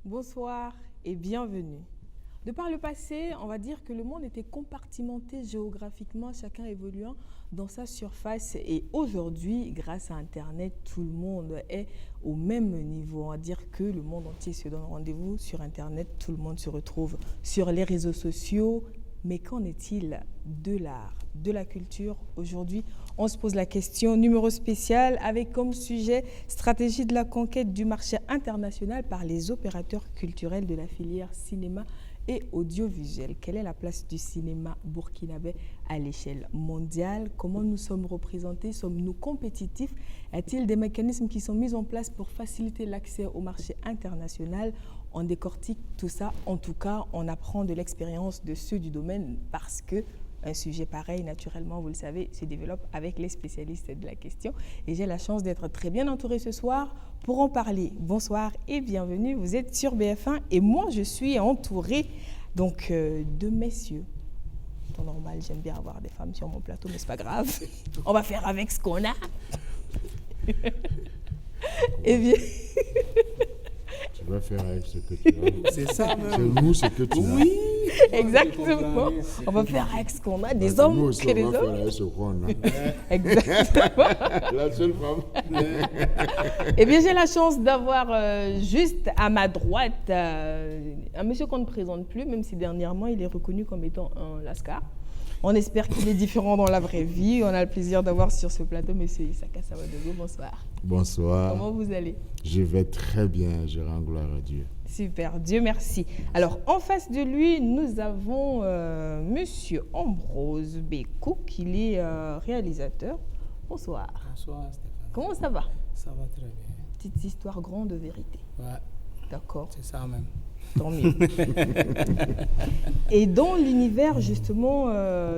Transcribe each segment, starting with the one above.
Bonsoir et bienvenue. De par le passé, on va dire que le monde était compartimenté géographiquement, chacun évoluant dans sa surface. Et aujourd'hui, grâce à Internet, tout le monde est au même niveau. On va dire que le monde entier se donne rendez-vous sur Internet, tout le monde se retrouve sur les réseaux sociaux. Mais qu'en est-il de l'art, de la culture? Aujourd'hui, on se pose la question, numéro spécial, avec comme sujet stratégie de la conquête du marché international par les opérateurs culturels de la filière cinéma et audiovisuel. Quelle est la place du cinéma burkinabé à l'échelle mondiale? Comment nous sommes représentés? Sommes-nous compétitifs? Y-a-t-il des mécanismes qui sont mis en place pour faciliter l'accès au marché international? On décortique tout ça. En tout cas, on apprend de l'expérience de ceux du domaine parce que un sujet pareil, naturellement, vous le savez, se développe avec les spécialistes de la question. Et j'ai la chance d'être très bien entourée ce soir pour en parler. Bonsoir et bienvenue. Vous êtes sur BF1 et moi, je suis entourée donc, de messieurs. En temps normal, j'aime bien avoir des femmes sur mon plateau, mais c'est pas grave. On va faire avec ce qu'on a. Et bien... Tu vas faire avec ce que tu as. C'est ça, même. C'est nous ce que tu as. Oui, exactement. On va faire avec ce qu'on a, des hommes nous aussi, que des on va faire hommes. avec ce qu'on a. Exactement. La seule femme. Eh bien, j'ai la chance d'avoir juste à ma droite un monsieur qu'on ne présente plus, même si dernièrement il est reconnu comme étant un Lascar. On espère qu'il est différent dans la vraie vie. On a le plaisir d'avoir sur ce plateau monsieur Isaka Sawadogo. Bonsoir. Bonsoir. Comment vous allez? Je vais très bien, je rends gloire à Dieu. Super, Dieu merci. Alors, en face de lui, nous avons monsieur Ambrose Bekou, qui est réalisateur. Bonsoir. Bonsoir Stéphane. Comment ça va? Ça va très bien. Petite histoire grande de vérité. Ouais, D'accord. c'est ça même. Tant mieux. Et dans l'univers justement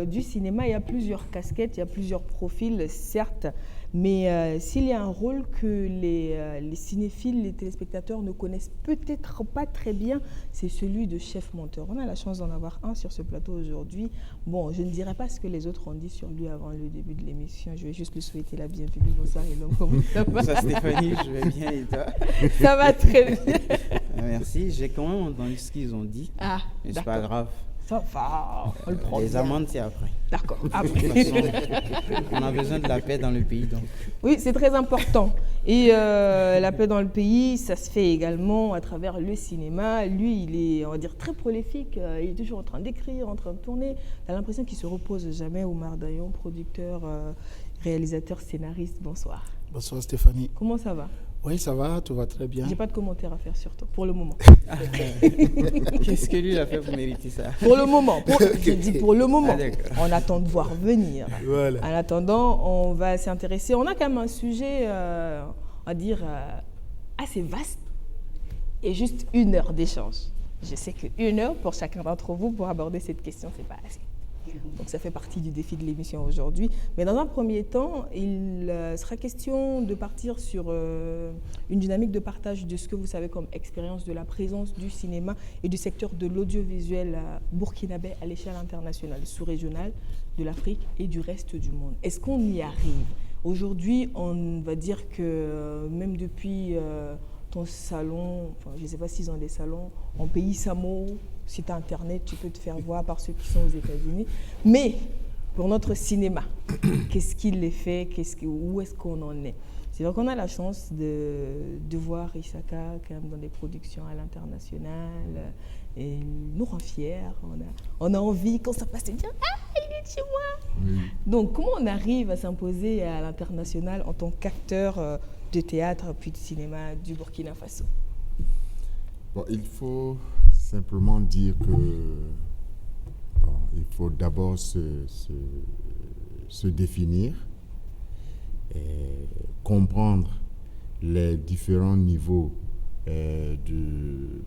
du cinéma, il y a plusieurs casquettes, il y a plusieurs profils, certes, mais s'il y a un rôle que les cinéphiles, les téléspectateurs ne connaissent peut-être pas très bien, c'est celui de chef monteur. On a la chance d'en avoir un sur ce plateau aujourd'hui. Bon, je ne dirai pas ce que les autres ont dit sur lui avant le début de l'émission. Je vais juste lui souhaiter la bienvenue. Bonsoir, Elon. Comment ça va? Bonsoir Stéphanie, je vais bien et toi? Ça va très bien. Merci, j'ai quand même entendu ce qu'ils ont dit, Ah, mais c'est pas grave. Ça va, on le prend Les bien. amendes, c'est après. D'accord. De Après. toute façon, on a besoin de la paix dans le pays, donc. Oui, c'est très important. Et la paix dans le pays, ça se fait également à travers le cinéma. Lui, il est, on va dire, très prolifique. Il est toujours en train d'écrire, en train de tourner. Tu as l'impression qu'il ne se repose jamais. Oumar Dayan, producteur, réalisateur, scénariste. Bonsoir. Bonsoir Stéphanie. Comment ça va? Oui, ça va, tout va très bien. J'ai pas de commentaires à faire sur toi, pour le moment. Qu'est-ce que lui il a fait pour mériter ça? Pour le moment. Je dis pour le moment. Ah, d'accord. On attend de voir venir. Voilà. En attendant, on va s'intéresser. On a quand même un sujet, on va dire, assez vaste et juste 1 heure d'échange. Je sais que 1 heure pour chacun d'entre vous pour aborder cette question, c'est pas assez. Donc ça fait partie du défi de l'émission aujourd'hui. Mais dans un premier temps, il sera question de partir sur une dynamique de partage de ce que vous savez comme expérience de la présence du cinéma et du secteur de l'audiovisuel burkinabé à l'échelle internationale, sous-régionale, de l'Afrique et du reste du monde. Est-ce qu'on y arrive? Aujourd'hui, on va dire que même depuis ton salon, enfin, je ne sais pas s'ils ont des salons, en pays Samo, site internet, tu peux te faire voir par ceux qui sont aux États-Unis. Mais pour notre cinéma, qu'est-ce qu'il les fait? Où est-ce qu'on en est? C'est vrai qu'on a la chance de voir Isaka quand même dans des productions à l'international. Et il nous rend fiers. On a envie, quand ça passe, de dire « Ah, il est chez moi !» Oui. Donc, comment on arrive à s'imposer à l'international en tant qu'acteur de théâtre puis de cinéma du Burkina Faso? Bon, il faut simplement dire que il faut d'abord se définir et comprendre les différents niveaux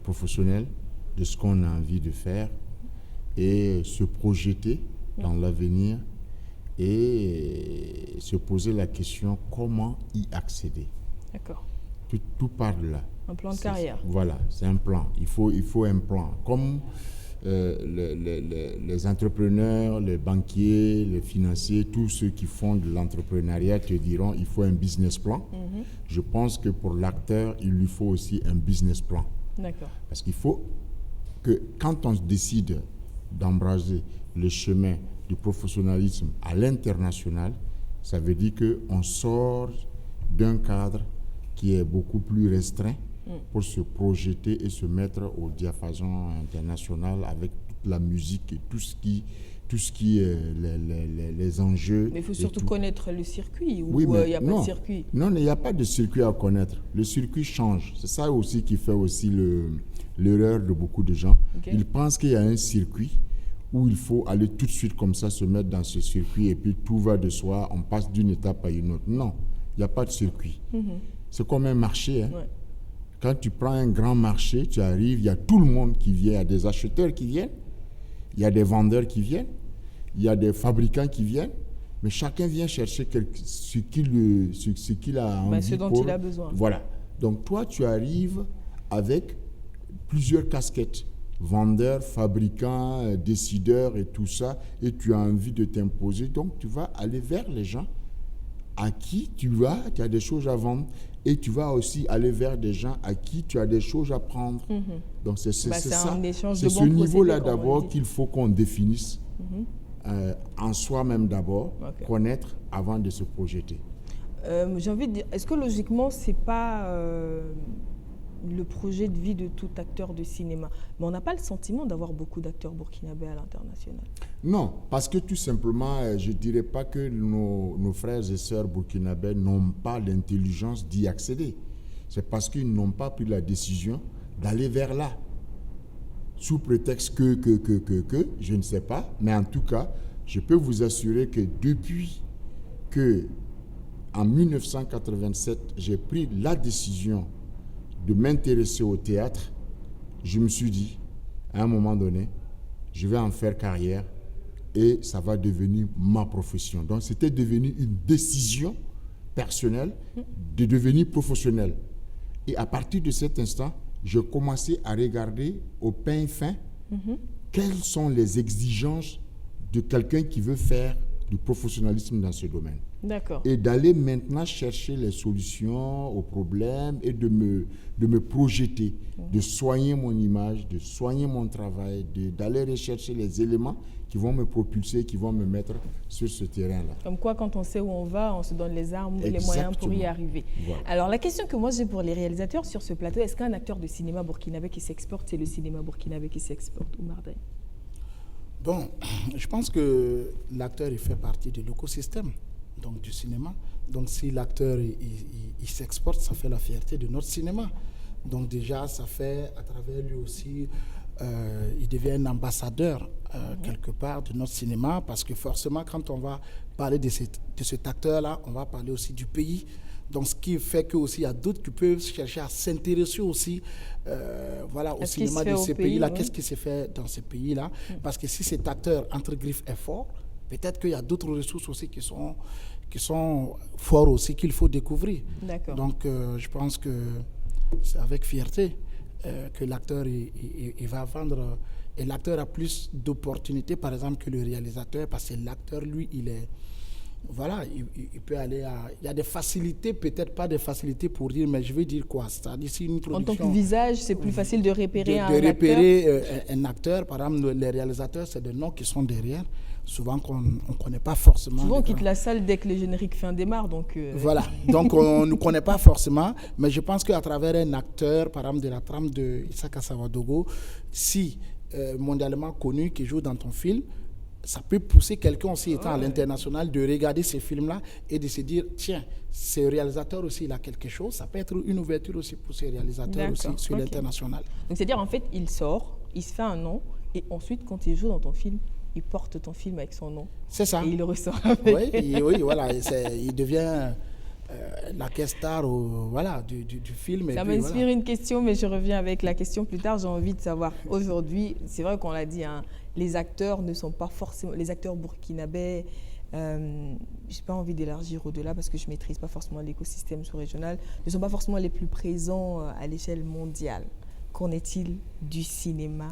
professionnels de ce qu'on a envie de faire et se projeter dans l'avenir et se poser la question comment y accéder. D'accord. Tout part de là. Un plan de carrière. Voilà, c'est un plan. Il faut un plan. Comme les entrepreneurs, les banquiers, les financiers, tous ceux qui font de l'entrepreneuriat te diront il faut un business plan. Je pense que pour l'acteur, il lui faut aussi un business plan. D'accord. Parce qu'il faut que quand on décide d'embraser le chemin du professionnalisme à l'international, ça veut dire qu'on sort d'un cadre qui est beaucoup plus restreint pour se projeter et se mettre au diapason international avec toute la musique et tout ce qui est les enjeux. Mais il faut et surtout tout. connaître le circuit, ou Oui, il mais n'y a pas non. de circuit. Non, il n'y a pas de circuit à connaître. Le circuit change. C'est ça aussi qui fait aussi l'erreur de beaucoup de gens. Ok. Ils pensent qu'il y a un circuit où il faut aller tout de suite comme ça, se mettre dans ce circuit et puis tout va de soi, on passe d'une étape à une autre. Non, il n'y a pas de circuit. C'est comme un marché. Hein. Ouais. Quand tu prends un grand marché, tu arrives, il y a tout le monde qui vient. Il y a des acheteurs qui viennent, il y a des vendeurs qui viennent, il y a des fabricants qui viennent, mais chacun vient chercher ce qu'il a envie. Ce dont il a besoin. Voilà. Donc toi, tu arrives avec plusieurs casquettes. Vendeur, fabricant, décideur et tout ça, et tu as envie de t'imposer. Donc tu vas aller vers les gens à qui tu as des choses à vendre, et tu vas aussi aller vers des gens à qui tu as des choses à prendre. Donc c'est ça. un échange C'est de ce bons niveau-là procédés, comme on d'abord dit. qu'il faut qu'on définisse en soi-même d'abord, Ok. connaître avant de se projeter. J'ai envie de dire, est-ce que logiquement, ce n'est pas le projet de vie de tout acteur de cinéma? Mais on n'a pas le sentiment d'avoir beaucoup d'acteurs burkinabés à l'international. Non, parce que tout simplement, je ne dirais pas que nos frères et sœurs burkinabés n'ont pas l'intelligence d'y accéder. C'est parce qu'ils n'ont pas pris la décision d'aller vers là. Sous prétexte que, je ne sais pas. Mais en tout cas, je peux vous assurer que depuis que, en 1987, j'ai pris la décision de m'intéresser au théâtre, je me suis dit, à un moment donné, je vais en faire carrière et ça va devenir ma profession. Donc, c'était devenu une décision personnelle de devenir professionnel. Et à partir de cet instant, je commençais à regarder au pain fin quelles sont les exigences de quelqu'un qui veut faire du professionnalisme dans ce domaine. D'accord. Et d'aller maintenant chercher les solutions aux problèmes et de me projeter, de soigner mon image, de soigner mon travail, d'aller rechercher les éléments qui vont me propulser, qui vont me mettre sur ce terrain-là. Comme quoi, quand on sait où on va, on se donne les armes, les moyens pour y arriver. Voilà. Alors, la question que moi j'ai pour les réalisateurs sur ce plateau, est-ce qu'un acteur de cinéma burkinabé qui s'exporte, c'est le cinéma burkinabé qui s'exporte, Oumar Daye? Bon, je pense que l'acteur, il fait partie de l'écosystème donc du cinéma. Donc si l'acteur il s'exporte, ça fait la fierté de notre cinéma. Donc déjà, ça fait à travers lui aussi, il devient un ambassadeur quelque part de notre cinéma, parce que forcément, quand on va parler de cet acteur-là, on va parler aussi du pays. Donc, ce qui fait que aussi il y a d'autres qui peuvent chercher à s'intéresser aussi au cinéma de ces pays-là. Qu'est-ce qui s'est fait dans ces pays-là? Parce que si cet acteur, entre griffes, est fort, peut-être qu'il y a d'autres ressources aussi qui sont forts aussi, qu'il faut découvrir. D'accord. Donc, je pense que c'est avec fierté que l'acteur il va vendre. Et l'acteur a plus d'opportunités, par exemple, que le réalisateur, parce que l'acteur, lui, il est... Voilà, il peut aller à... Il y a des facilités, peut-être pas des facilités pour dire, mais je veux dire quoi? C'est-à-dire, si une production... En tant que visage, c'est plus facile de repérer un acteur. Par exemple, les réalisateurs, c'est des noms qui sont derrière. Souvent, qu'on ne connaît pas forcément. Souvent, on quitte la salle dès que le générique fin démarre. Donc Voilà, donc on ne connaît pas forcément. Mais je pense qu'à travers un acteur, par exemple, de la trame de Isaka Sawadogo, si mondialement connu, qui joue dans ton film, ça peut pousser quelqu'un aussi étant à l'international de regarder ces films-là et de se dire, tiens, ce réalisateur aussi, il a quelque chose. Ça peut être une ouverture aussi pour ces réalisateurs aussi sur l'international. Donc, c'est-à-dire, en fait, il sort, il se fait un nom, et ensuite, quand il joue dans ton film, il porte ton film avec son nom. C'est ça. Et il le ressort avec. Oui, voilà. Il devient la guest star du film. Ça m'inspire une question, mais je reviens avec la question plus tard. J'ai envie de savoir, aujourd'hui, c'est vrai qu'on l'a dit, hein, les acteurs ne sont pas forcément... Les acteurs burkinabés, je n'ai pas envie d'élargir au-delà parce que je ne maîtrise pas forcément l'écosystème sous-régional, ne sont pas forcément les plus présents à l'échelle mondiale. Qu'en est-il du cinéma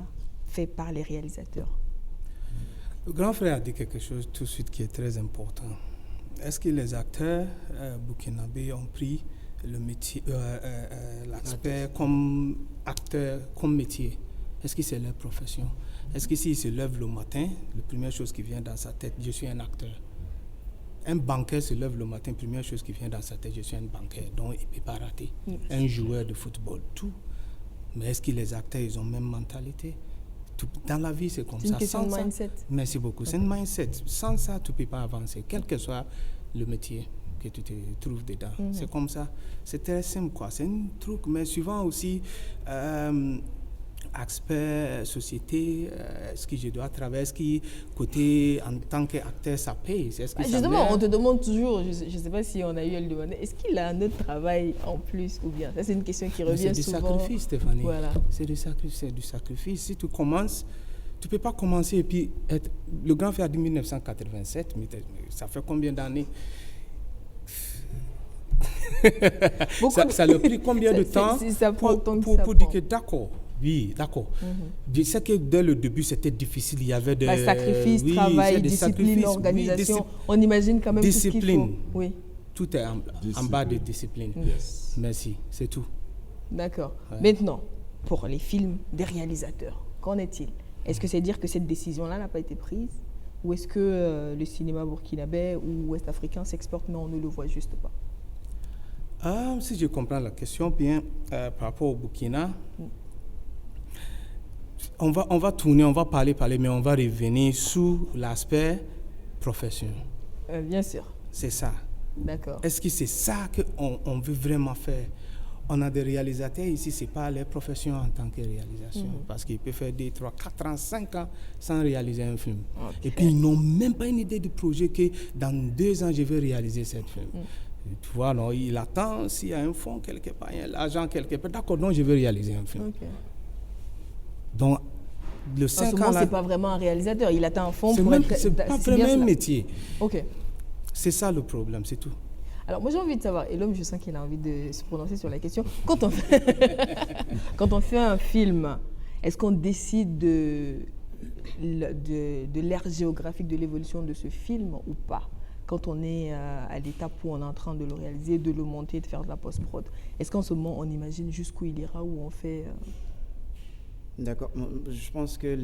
fait par les réalisateurs? Le grand frère a dit quelque chose tout de suite qui est très important. Est-ce que les acteurs burkinabés ont pris le métier, l'aspect comme acteur, comme métier. Est-ce que c'est leur profession? Est-ce que s'il se lève le matin, la première chose qui vient dans sa tête, je suis un acteur. Un banquier se lève le matin, première chose qui vient dans sa tête, je suis un banquier, donc il ne peut pas rater. Un joueur de football, tout. Mais est-ce que les acteurs, ils ont la même mentalité? Tout, dans la vie, c'est comme ça. C'est une question de mindset. Merci beaucoup. C'est une mindset. Sans ça, tu ne peux pas avancer, quel que soit le métier que tu te trouves dedans. C'est comme ça. C'est très simple, quoi. C'est un truc, mais souvent aussi, aspect société, est-ce que je dois travailler, est-ce que côté en tant qu'acteur, ça paye? Est-ce que justement, on te demande toujours, je ne sais pas si on a eu à le demander, est-ce qu'il a un autre travail en plus ou bien? Ça, c'est une question qui revient souvent. C'est du sacrifice, Stéphanie. Voilà. C'est du sacrifice. Si tu commences, tu ne peux pas commencer et puis être... Le Grand Frère de 1987, mais ça fait combien d'années? Ça a pris combien de temps pour dire que d'accord? Oui, d'accord. Je sais que dès le début, c'était difficile. Il y avait des sacrifices, travail, discipline, organisation. On imagine quand même discipline. Tout ce qu'il faut. Oui. Tout est en bas de discipline. Yes. Merci, c'est tout. D'accord. Ouais. Maintenant, pour les films des réalisateurs, qu'en est-il? Est-ce que c'est dire que cette décision-là n'a pas été prise? Ou est-ce que le cinéma burkinabé ou ouest-africain s'exporte, mais on ne le voit juste pas? Si je comprends la question bien, par rapport au Burkina, on va tourner, on va parler, mais on va revenir sur l'aspect professionnel. Bien sûr. C'est ça. D'accord. Est-ce que c'est ça qu'on veut vraiment faire? On a des réalisateurs ici, ce n'est pas leur profession en tant que réalisation. Parce qu'ils peuvent faire 2, 3, 4 ans, 5 ans sans réaliser un film. Okay. Et puis, ils n'ont même pas une idée du projet que dans 2 ans, je vais réaliser ce film. Tu vois, non, il attend s'il y a un fonds quelque part, il y a l'argent quelque part. D'accord, donc je vais réaliser un film. Okay. Donc, le 5 ans là, c'est pas vraiment un réalisateur, il attend un fonds pour être... C'est pas vraiment un métier. Ok. C'est ça le problème, c'est tout. Alors, moi j'ai envie de savoir, et l'homme, je sens qu'il a envie de se prononcer sur la question. Quand on fait un film, est-ce qu'on décide de l'ère géographique de l'évolution de ce film ou pas? Quand on est à l'étape où on est en train de le réaliser, de le monter, de faire de la post-prod. Est-ce qu'en ce moment, on imagine jusqu'où il ira, où on fait... D'accord. Je pense que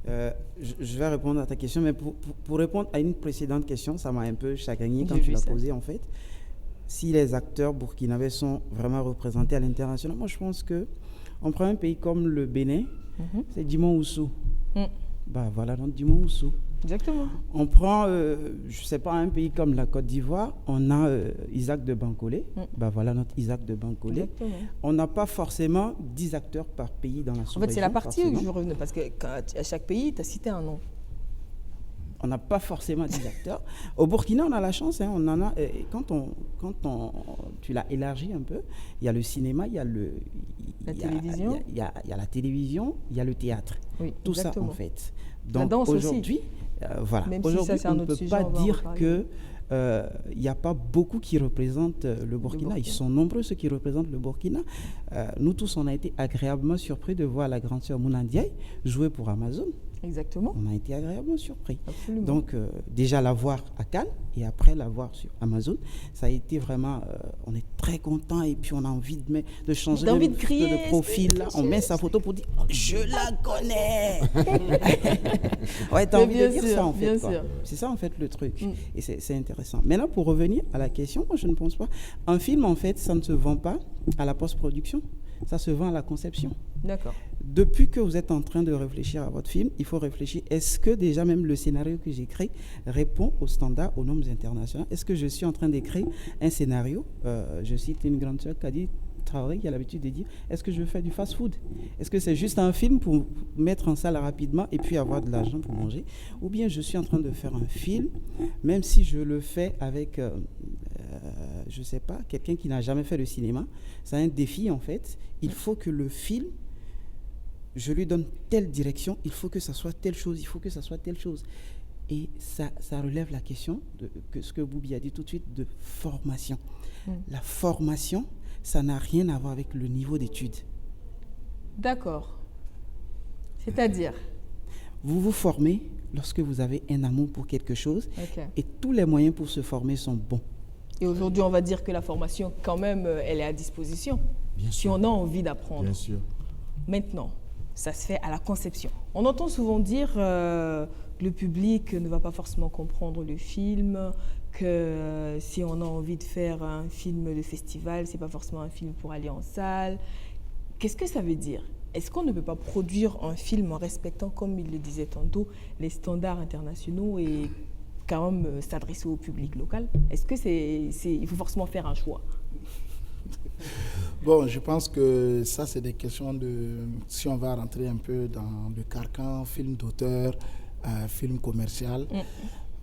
je vais répondre à ta question, mais pour répondre à une précédente question, ça m'a un peu chagriné quand tu l'as posée, en fait. Si les acteurs burkinabés sont vraiment représentés à l'international, moi, je pense qu'on prend un pays comme le Bénin, c'est Dimon Oussou. Bah voilà, donc Dimon Oussou. Exactement. On prend, je ne sais pas, un pays comme la Côte d'Ivoire, on a Isaac de Bancolé. Ben voilà notre Isaac de Bancolé. Exactement. On n'a pas forcément 10 acteurs par pays dans la sous-région. En fait, c'est la partie où je revenais, parce qu'à chaque pays, tu as cité un nom. On n'a pas forcément 10 acteurs. Au Burkina, on a la chance, hein, on en a. Tu l'as élargi un peu, il y a le cinéma, il y a la télévision. Il y a la télévision, il y a le théâtre. Oui, tout exactement. ça, en fait. Donc, la danse aujourd'hui, voilà. Aujourd'hui, on ne peut pas dire que il n'y a pas beaucoup qui représentent le Burkina. Ils sont nombreux ceux qui représentent le Burkina. Nous tous, on a été agréablement surpris de voir la grande sœur Mouna Ndiaye jouer pour Amazon. Exactement. On a été agréablement surpris. Absolument. Donc, déjà la voir à Cannes et après la voir sur Amazon, ça a été vraiment... on est très content et puis on a envie de changer de crier, de profil. Là. On met sa photo pour dire « Je la connais !» Ouais, t'as envie de dire ça en fait. C'est ça en fait le truc. Et c'est intéressant. Maintenant, pour revenir à la question, moi je ne pense pas. Un film, en fait, ça ne se vend pas à la post-production. Ça se vend à la conception. D'accord. Depuis que vous êtes en train de réfléchir à votre film, il faut réfléchir, est-ce que déjà même le scénario que j'écris répond aux standards, aux normes internationales? Est-ce que je suis en train d'écrire un scénario? Je cite une grande sœur qui a dit, Traoré, qui a l'habitude de dire, est-ce que je veux faire du fast-food? Est-ce que c'est juste un film pour mettre en salle rapidement et puis avoir de l'argent pour manger? Ou bien je suis en train de faire un film, même si je le fais avec... je ne sais pas, quelqu'un qui n'a jamais fait le cinéma, c'est un défi en fait. Il faut que le film, je lui donne telle direction, il faut que ça soit telle chose, il faut que ça soit telle chose. Et ça relève la question, que ce que Boubi a dit tout de suite, de formation. La formation, ça n'a rien à voir avec le niveau d'études. D'accord. C'est-à-dire? Vous vous formez lorsque vous avez un amour pour quelque chose et tous les moyens pour se former sont bons. Et aujourd'hui, on va dire que la formation, quand même, elle est à disposition. Bien Si sûr. on a envie d'apprendre. Bien sûr. Maintenant, ça se fait à la conception. On entend souvent dire que le public ne va pas forcément comprendre le film, que si on a envie de faire un film de festival, c'est pas forcément un film pour aller en salle. Qu'est-ce que ça veut dire? Est-ce qu'on ne peut pas produire un film en respectant, comme il le disait tantôt, les standards internationaux et quand même s'adresser au public local? Est-ce que il faut forcément faire un choix? Bon, je pense que ça, c'est des questions de... Si on va rentrer un peu dans le carcan, film d'auteur, film commercial.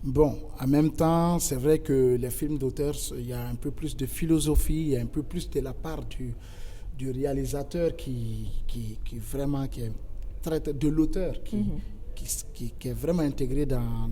Bon, en même temps, c'est vrai que les films d'auteur, il y a un peu plus de philosophie, il y a un peu plus de la part du réalisateur qui est très, de l'auteur qui est vraiment intégré dans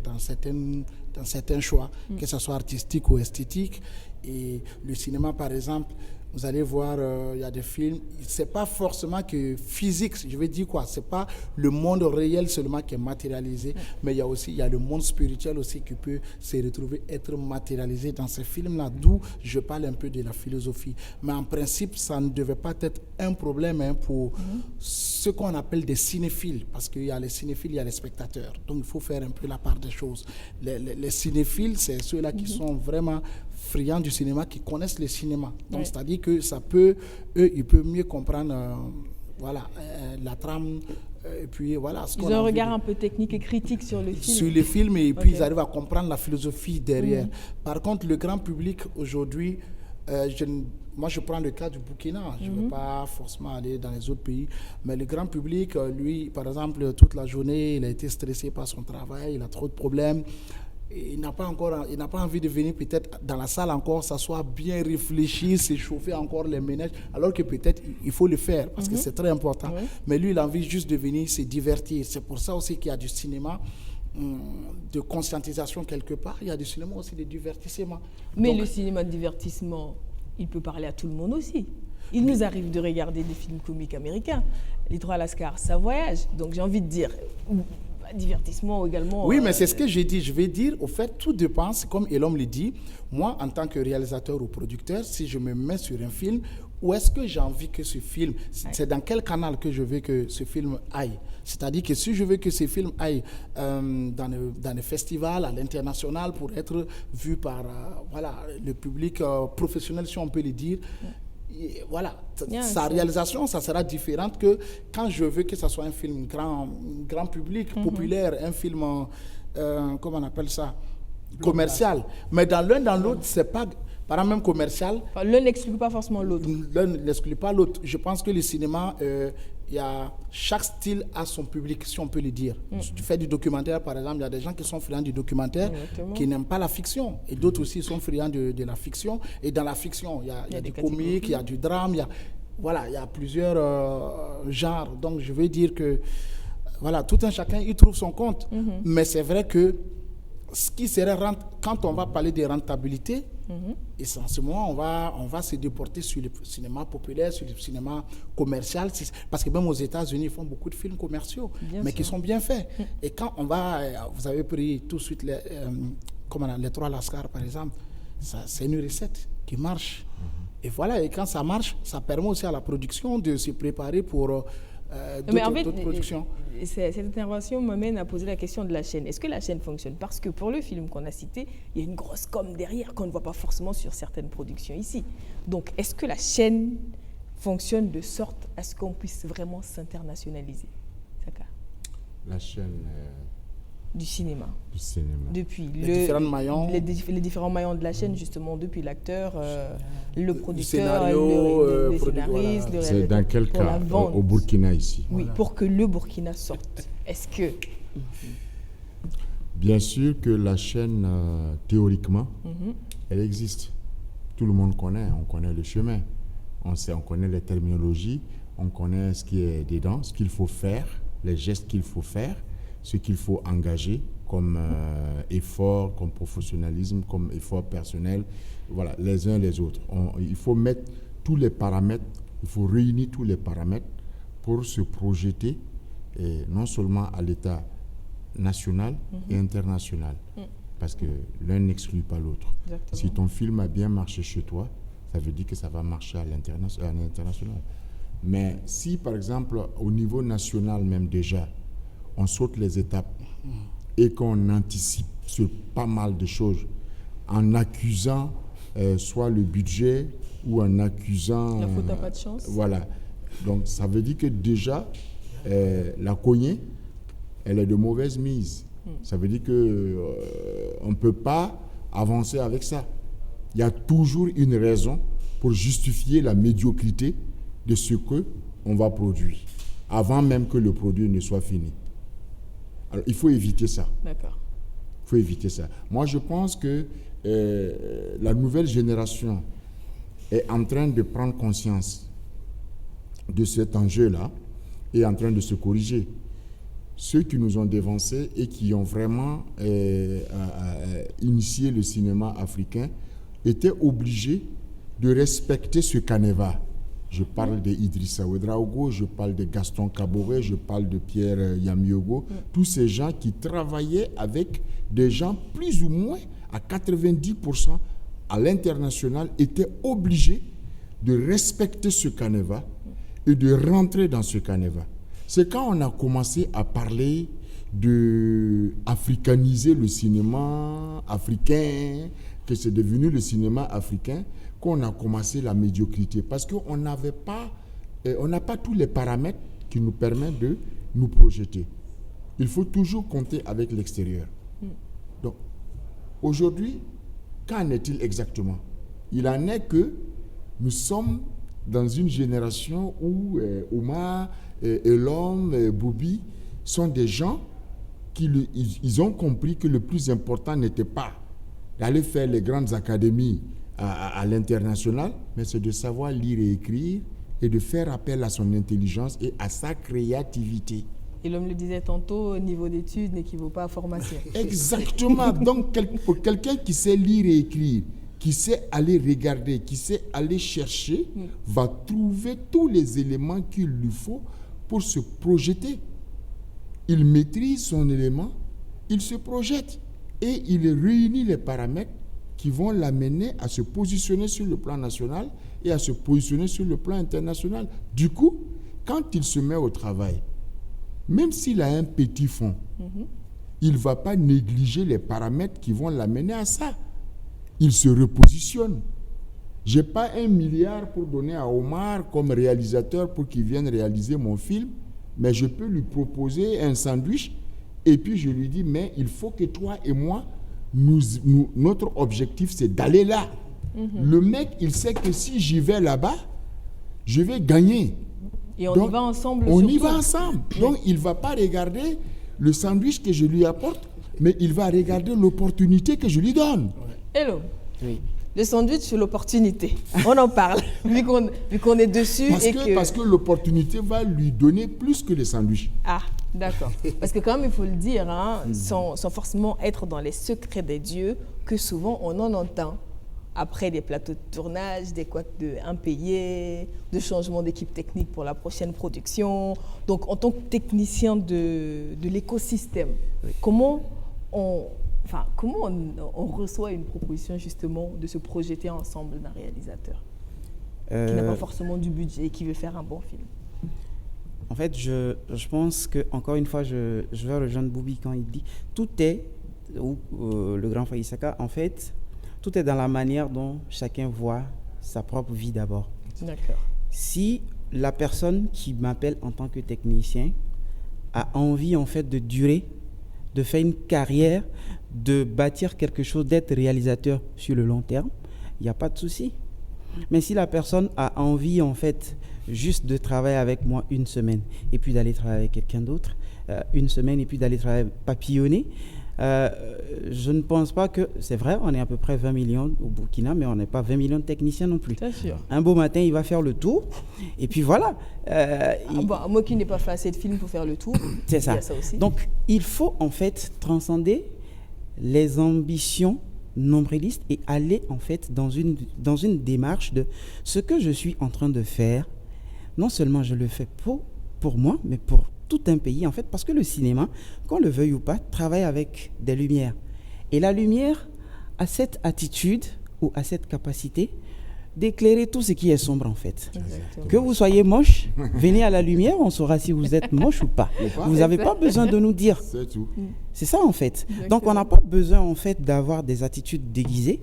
certains choix, que ce soit artistique ou esthétique. Et le cinéma, par exemple, vous allez voir, il y a des films, c'est pas forcément que physique, je veux dire quoi, c'est pas le monde réel seulement qui est matérialisé, mais il y a le monde spirituel aussi qui peut se retrouver, être matérialisé dans ces films-là, d'où je parle un peu de la philosophie. Mais en principe, ça ne devait pas être un problème pour ce qu'on appelle des cinéphiles, parce qu'il y a les cinéphiles, il y a les spectateurs. Donc il faut faire un peu la part des choses. Les cinéphiles, c'est ceux-là qui sont vraiment friands du cinéma, qui connaissent le cinéma. Donc c'est-à-dire que ils peuvent mieux comprendre la trame, et puis voilà. Ils ont un regard un peu technique et critique sur le film. Sur le film, et puis ils arrivent à comprendre la philosophie derrière. Par contre, le grand public aujourd'hui, moi je prends le cas du Burkina, je ne vais pas forcément aller dans les autres pays, mais le grand public, lui, par exemple, toute la journée, il a été stressé par son travail, il a trop de problèmes. Il n'a pas envie de venir peut-être dans la salle encore, s'asseoir bien réfléchir, s'échauffer encore les ménages, alors que peut-être il faut le faire parce que c'est très important. Mais lui, il a envie juste de venir se divertir. C'est pour ça aussi qu'il y a du cinéma de conscientisation quelque part. Il y a du cinéma aussi de divertissement. Mais donc, le cinéma de divertissement, il peut parler à tout le monde aussi. Il nous arrive de regarder des films comiques américains. Les Trois Lascars, ça voyage. Donc j'ai envie de dire... divertissement également. Oui, mais c'est ce que j'ai dit. Je vais dire, au fait, tout dépend. C'est comme Elom le dit. Moi, en tant que réalisateur ou producteur, si je me mets sur un film, où est-ce que j'ai envie que ce film, c'est dans quel canal que je veux que ce film aille? C'est-à-dire que si je veux que ce film aille dans les festivals, à l'international, pour être vu par le public professionnel, si on peut le dire, voilà, sa réalisation, ça sera différente que quand je veux que ça soit un film grand public, populaire, un film, comment on appelle ça, commercial. Mais dans l'un, dans l'autre, c'est pas, par exemple, même commercial. Enfin, l'un n'exclut pas forcément l'autre. L'un n'exclut pas l'autre. Je pense que le cinéma, chaque style a son public, si on peut le dire. Si tu fais du documentaire, par exemple, il y a des gens qui sont friands du documentaire, qui n'aiment pas la fiction. Et d'autres aussi sont friands de la fiction. Et dans la fiction, il y a du comique, il y a du drame, il y a plusieurs genres. Donc, je veux dire que, voilà, tout un chacun, il trouve son compte. Mais c'est vrai que ce qui serait quand on va parler de rentabilité, essentiellement, on va se déporter sur le cinéma populaire, sur le cinéma commercial, parce que même aux États-Unis, ils font beaucoup de films commerciaux, qui sont bien faits. Et quand on va, vous avez pris tout de suite les Trois Lascars, par exemple, c'est une recette qui marche. Et voilà, et quand ça marche, ça permet aussi à la production de se préparer pour d'autres productions. Cette intervention m'amène à poser la question de la chaîne. Est-ce que la chaîne fonctionne? Parce que pour le film qu'on a cité, il y a une grosse com derrière qu'on ne voit pas forcément sur certaines productions ici. Donc, est-ce que la chaîne fonctionne de sorte à ce qu'on puisse vraiment s'internationaliser? La chaîne du cinéma. Depuis les différents maillons. Les différents maillons de la chaîne, justement, depuis l'acteur, le producteur, le scénariste, le réalisateur. C'est dans quel cas au Burkina ici? Oui, pour que le Burkina sorte. Est-ce que... Bien sûr que la chaîne, théoriquement, elle existe. Tout le monde connaît, on connaît le chemin. On connaît les terminologies, on connaît ce qui est dedans, ce qu'il faut faire, les gestes qu'il faut faire, ce qu'il faut engager comme effort, comme professionnalisme, comme effort personnel, voilà, les uns les autres. Il faut mettre tous les paramètres, il faut réunir tous les paramètres pour se projeter, et non seulement à l'état national et international. parce que l'un n'exclut pas l'autre. Exactement. Si ton film a bien marché chez toi, ça veut dire que ça va marcher à l'international. Mais si, par exemple, au niveau national même déjà, on saute les étapes et qu'on anticipe sur pas mal de choses en accusant soit le budget ou en accusant... La faute n'a pas de chance. Voilà. Donc, ça veut dire que déjà, la cognée, elle est de mauvaise mise. Ça veut dire qu'on ne peut pas avancer avec ça. Il y a toujours une raison pour justifier la médiocrité de ce qu'on va produire, avant même que le produit ne soit fini. Alors, il faut éviter ça. D'accord. Il faut éviter ça. Moi, je pense que la nouvelle génération est en train de prendre conscience de cet enjeu-là et en train de se corriger. Ceux qui nous ont dévancés et qui ont vraiment initié le cinéma africain étaient obligés de respecter ce canevas. Je parle d'Idrissa Ouedraogo, je parle de Gaston Kaboré, je parle de Pierre Yamiogo, tous ces gens qui travaillaient avec des gens plus ou moins à 90% à l'international étaient obligés de respecter ce canevas et de rentrer dans ce canevas. C'est quand on a commencé à parler de africaniser le cinéma africain, que c'est devenu le cinéma africain, qu'on a commencé la médiocrité. Parce qu'on n'a pas tous les paramètres qui nous permettent de nous projeter. Il faut toujours compter avec l'extérieur. Donc, aujourd'hui, qu'en est-il exactement? Il en est que nous sommes dans une génération où Oumar, Elom, Boubi sont des gens qui ils ont compris que le plus important n'était pas d'aller faire les grandes académies à l'international, mais c'est de savoir lire et écrire et de faire appel à son intelligence et à sa créativité. Et l'homme le disait tantôt, niveau d'études n'équivaut pas à formation. Exactement. Donc, pour quelqu'un qui sait lire et écrire, qui sait aller regarder, qui sait aller chercher, va trouver tous les éléments qu'il lui faut pour se projeter. Il maîtrise son élément, il se projette et il réunit les paramètres qui vont l'amener à se positionner sur le plan national et à se positionner sur le plan international. Du coup, quand il se met au travail, même s'il a un petit fonds, il ne va pas négliger les paramètres qui vont l'amener à ça. Il se repositionne. Je n'ai pas 1 milliard pour donner à Omar comme réalisateur pour qu'il vienne réaliser mon film, mais je peux lui proposer un sandwich et puis je lui dis, mais il faut que toi et moi, notre objectif, c'est d'aller là. Le mec, il sait que si j'y vais là-bas, je vais gagner. Et on Donc, y va ensemble. On surtout. y va ensemble. Donc, il ne va pas regarder le sandwich que je lui apporte, mais il va regarder l'opportunité que je lui donne. Hello. Oui. Le sandwich sur l'opportunité. On en parle, vu qu'on est dessus. Parce que l'opportunité va lui donner plus que le sandwich. Ah, d'accord. Parce que quand même, il faut le dire, sans forcément être dans les secrets des dieux, que souvent on en entend après des plateaux de tournage, des couacs impayés, de changement d'équipe technique pour la prochaine production. Donc, en tant que technicien de l'écosystème, comment on reçoit une proposition justement de se projeter ensemble d'un réalisateur qui n'a pas forcément du budget et qui veut faire un bon film? En fait, je pense que, encore une fois, je vais rejoindre Boubi quand il dit tout est, ou le grand Faye Issaka, en fait, tout est dans la manière dont chacun voit sa propre vie d'abord. D'accord. Si la personne qui m'appelle en tant que technicien a envie, en fait, de durer, de faire une carrière, de bâtir quelque chose, d'être réalisateur sur le long terme, il n'y a pas de souci. Mais si la personne a envie, en fait, juste de travailler avec moi 1 semaine et puis d'aller travailler avec quelqu'un d'autre 1 semaine et puis d'aller travailler papillonner, je ne pense pas que... C'est vrai, on est à peu près 20 millions au Burkina, mais on n'est pas 20 millions de techniciens non plus. C'est sûr. Un beau matin, il va faire le tour et puis voilà. Moi qui n'ai pas fait assez de films pour faire le tour, c'est ça. Il y a ça aussi. Donc, il faut en fait transcender les ambitions nombrilistes et aller en fait dans une démarche de ce que je suis en train de faire. Non seulement je le fais pour moi, mais pour tout un pays en fait, parce que le cinéma, qu'on le veuille ou pas, travaille avec des lumières. Et la lumière a cette attitude ou a cette capacité d'éclairer tout ce qui est sombre en fait. Exactement. Que vous soyez moche, venez à la lumière, on saura si vous êtes moche ou pas. Vous n'avez pas besoin de nous dire. C'est tout. C'est ça en fait. Exactement. Donc on n'a pas besoin en fait d'avoir des attitudes déguisées.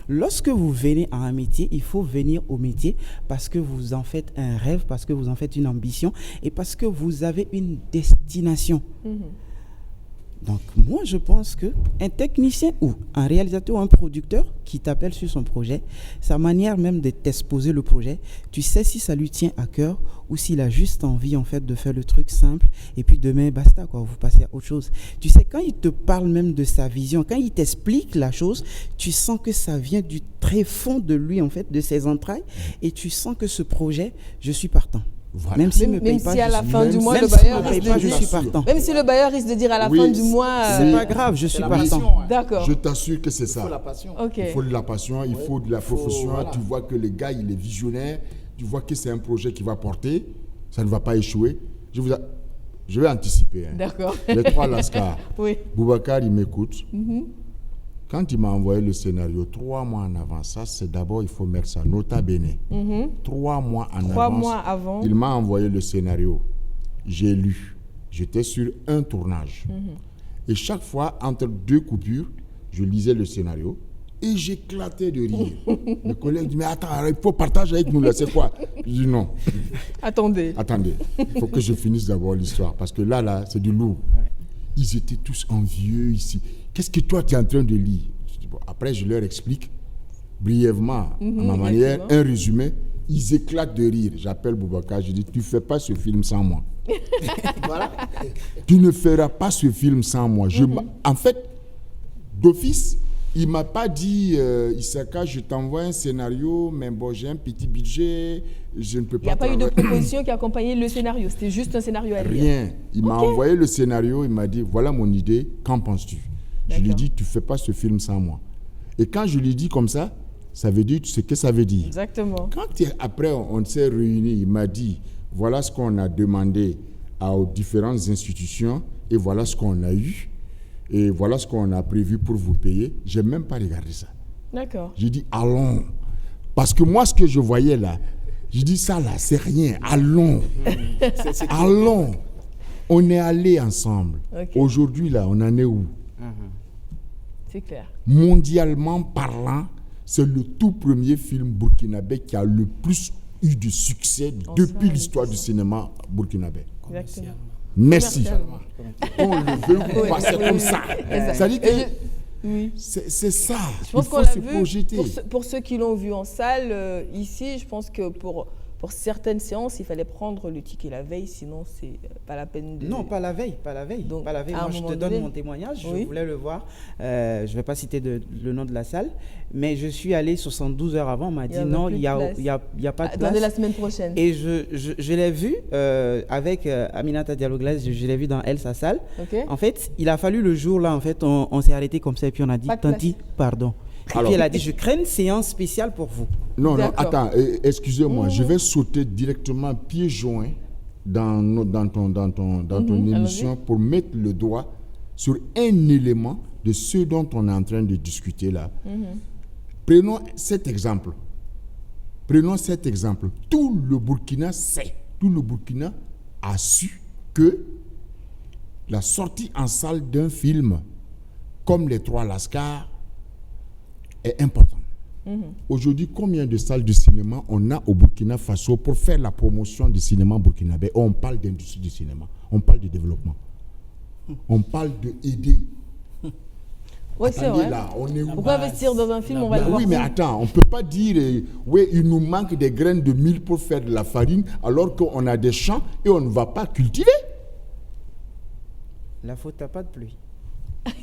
Lorsque vous venez à un métier, il faut venir au métier parce que vous en faites un rêve, parce que vous en faites une ambition et parce que vous avez une destination. Donc moi je pense qu'un technicien ou un réalisateur ou un producteur qui t'appelle sur son projet, sa manière même de t'exposer le projet, tu sais si ça lui tient à cœur ou s'il a juste envie en fait de faire le truc simple et puis demain basta quoi, vous passez à autre chose. Tu sais quand il te parle même de sa vision, quand il t'explique la chose, tu sens que ça vient du très fond de lui en fait, de ses entrailles et tu sens que ce projet, je suis partant. Voilà. Même s'il me Même paye pas, si à je la suis- fin du même mois, si le il me bailleur paye risque pas, de je dire- suis partant. Même si le bailleur risque de dire à la Oui, fin du mois... C'est pas grave, je suis la partant. passion, hein. D'accord. Je t'assure que c'est Il faut la ça. passion. Ok. Il faut de la passion, il faut de la faut- profession. voilà. Tu vois que le gars, il est visionnaire. Tu vois que c'est un projet qui va porter. Ça ne va pas échouer. Je vais anticiper. Hein. D'accord. Les 3 Lascar. Oui. Boubacar, il m'écoute. Quand il m'a envoyé le scénario 3 mois en avant, ça, c'est d'abord, il faut mettre ça, nota bene. 3 mois en 3 avance. mois avant. Il m'a envoyé le scénario. J'ai lu. J'étais sur un tournage. Et chaque fois, entre 2 coupures, je lisais le scénario et j'éclatais de rire. Mes collègues disent, mais attends, il faut partager avec nous là, c'est quoi? Je dis non, Attendez. attendez, il faut que je finisse d'abord l'histoire parce que là, c'est du lourd. Ils étaient tous envieux ici. Qu'est-ce que toi, tu es en train de lire? Je dis, bon, après, je leur explique brièvement, à ma manière, exactement. un résumé. Ils éclatent de rire. J'appelle Boubacar, je dis, tu ne fais pas ce film sans moi. Voilà. Tu ne feras pas ce film sans moi. En fait, d'office, il ne m'a pas dit, Issaka, je t'envoie un scénario, mais bon, j'ai un petit budget, je ne peux Il n'y pas... a pas eu de travailler. proposition qui accompagnait le scénario. C'était juste un scénario à lire. Rien. Il m'a envoyé le scénario, il m'a dit, voilà mon idée, qu'en penses-tu? Je lui ai D'accord. dit, tu ne fais pas ce film sans moi. Et quand je lui ai dit comme ça veut dire ce que ça veut dire. Exactement. Quand après on s'est réunis, il m'a dit, voilà ce qu'on a demandé aux différentes institutions et voilà ce qu'on a eu et voilà ce qu'on a prévu pour vous payer. Je n'ai même pas regardé ça. D'accord. J'ai dit, allons. Parce que moi, ce que je voyais là, j'ai dit, ça là, c'est rien. Allons. Allons. On est allés ensemble. Ok. Aujourd'hui, là, on en est où? C'est clair. Mondialement parlant, c'est le tout premier film burkinabé qui a le plus eu de succès depuis salle, l'histoire du cinéma burkinabé. Exactement. Merci. Commercialement. On le veut ou Oui, pas, c'est oui, comme oui. ça. Exact. Ça dit que Oui. c'est ça. Je pense Il qu'on faut l'a se vu, projeter. pour ceux qui l'ont vu en salle, ici, je pense que pour certaines séances, il fallait prendre le ticket la veille, sinon c'est pas la peine de... Non, pas la veille, pas la veille. Donc, pas la veille. à un Moi, je te moment donne donné- mon témoignage. Oui. Je voulais le voir. Je ne vais pas citer le nom de la salle, mais je suis allé 72 heures avant. On m'a Il y dit avait non, plus il de n'y a, place. il y a, il y a pas de Attendez place. la semaine prochaine. Et je l'ai vu avec Aminata Diallo-Glaise, je l'ai vu dans elle, sa salle. Ok. En fait, il a fallu le jour là, en fait, on s'est arrêté comme ça et puis on a dit, Pas de place. Tanti, pardon. Et Alors- puis elle a dit, je crée une séance spéciale pour vous. Non, D'accord. attends, excusez-moi, je vais sauter directement pieds joints dans ton émission pour mettre le doigt sur un élément de ce dont on est en train de discuter là. Prenons cet exemple. Tout le Burkina sait, tout le Burkina a su que la sortie en salle d'un film comme Les 3 Lascar est importante. Aujourd'hui, combien de salles de cinéma on a au Burkina Faso pour faire la promotion du cinéma burkinabé? On parle d'industrie du cinéma, on parle de développement, on parle d'aider. Oui, c'est Attendez vrai. là, on est où? Pourquoi investir dans un film, on va le Ben voir oui, mais où? attends, on ne peut pas dire, oui, il nous manque des graines de mil pour faire de la farine, alors qu'on a des champs et on ne va pas cultiver. La faute n'a pas de pluie.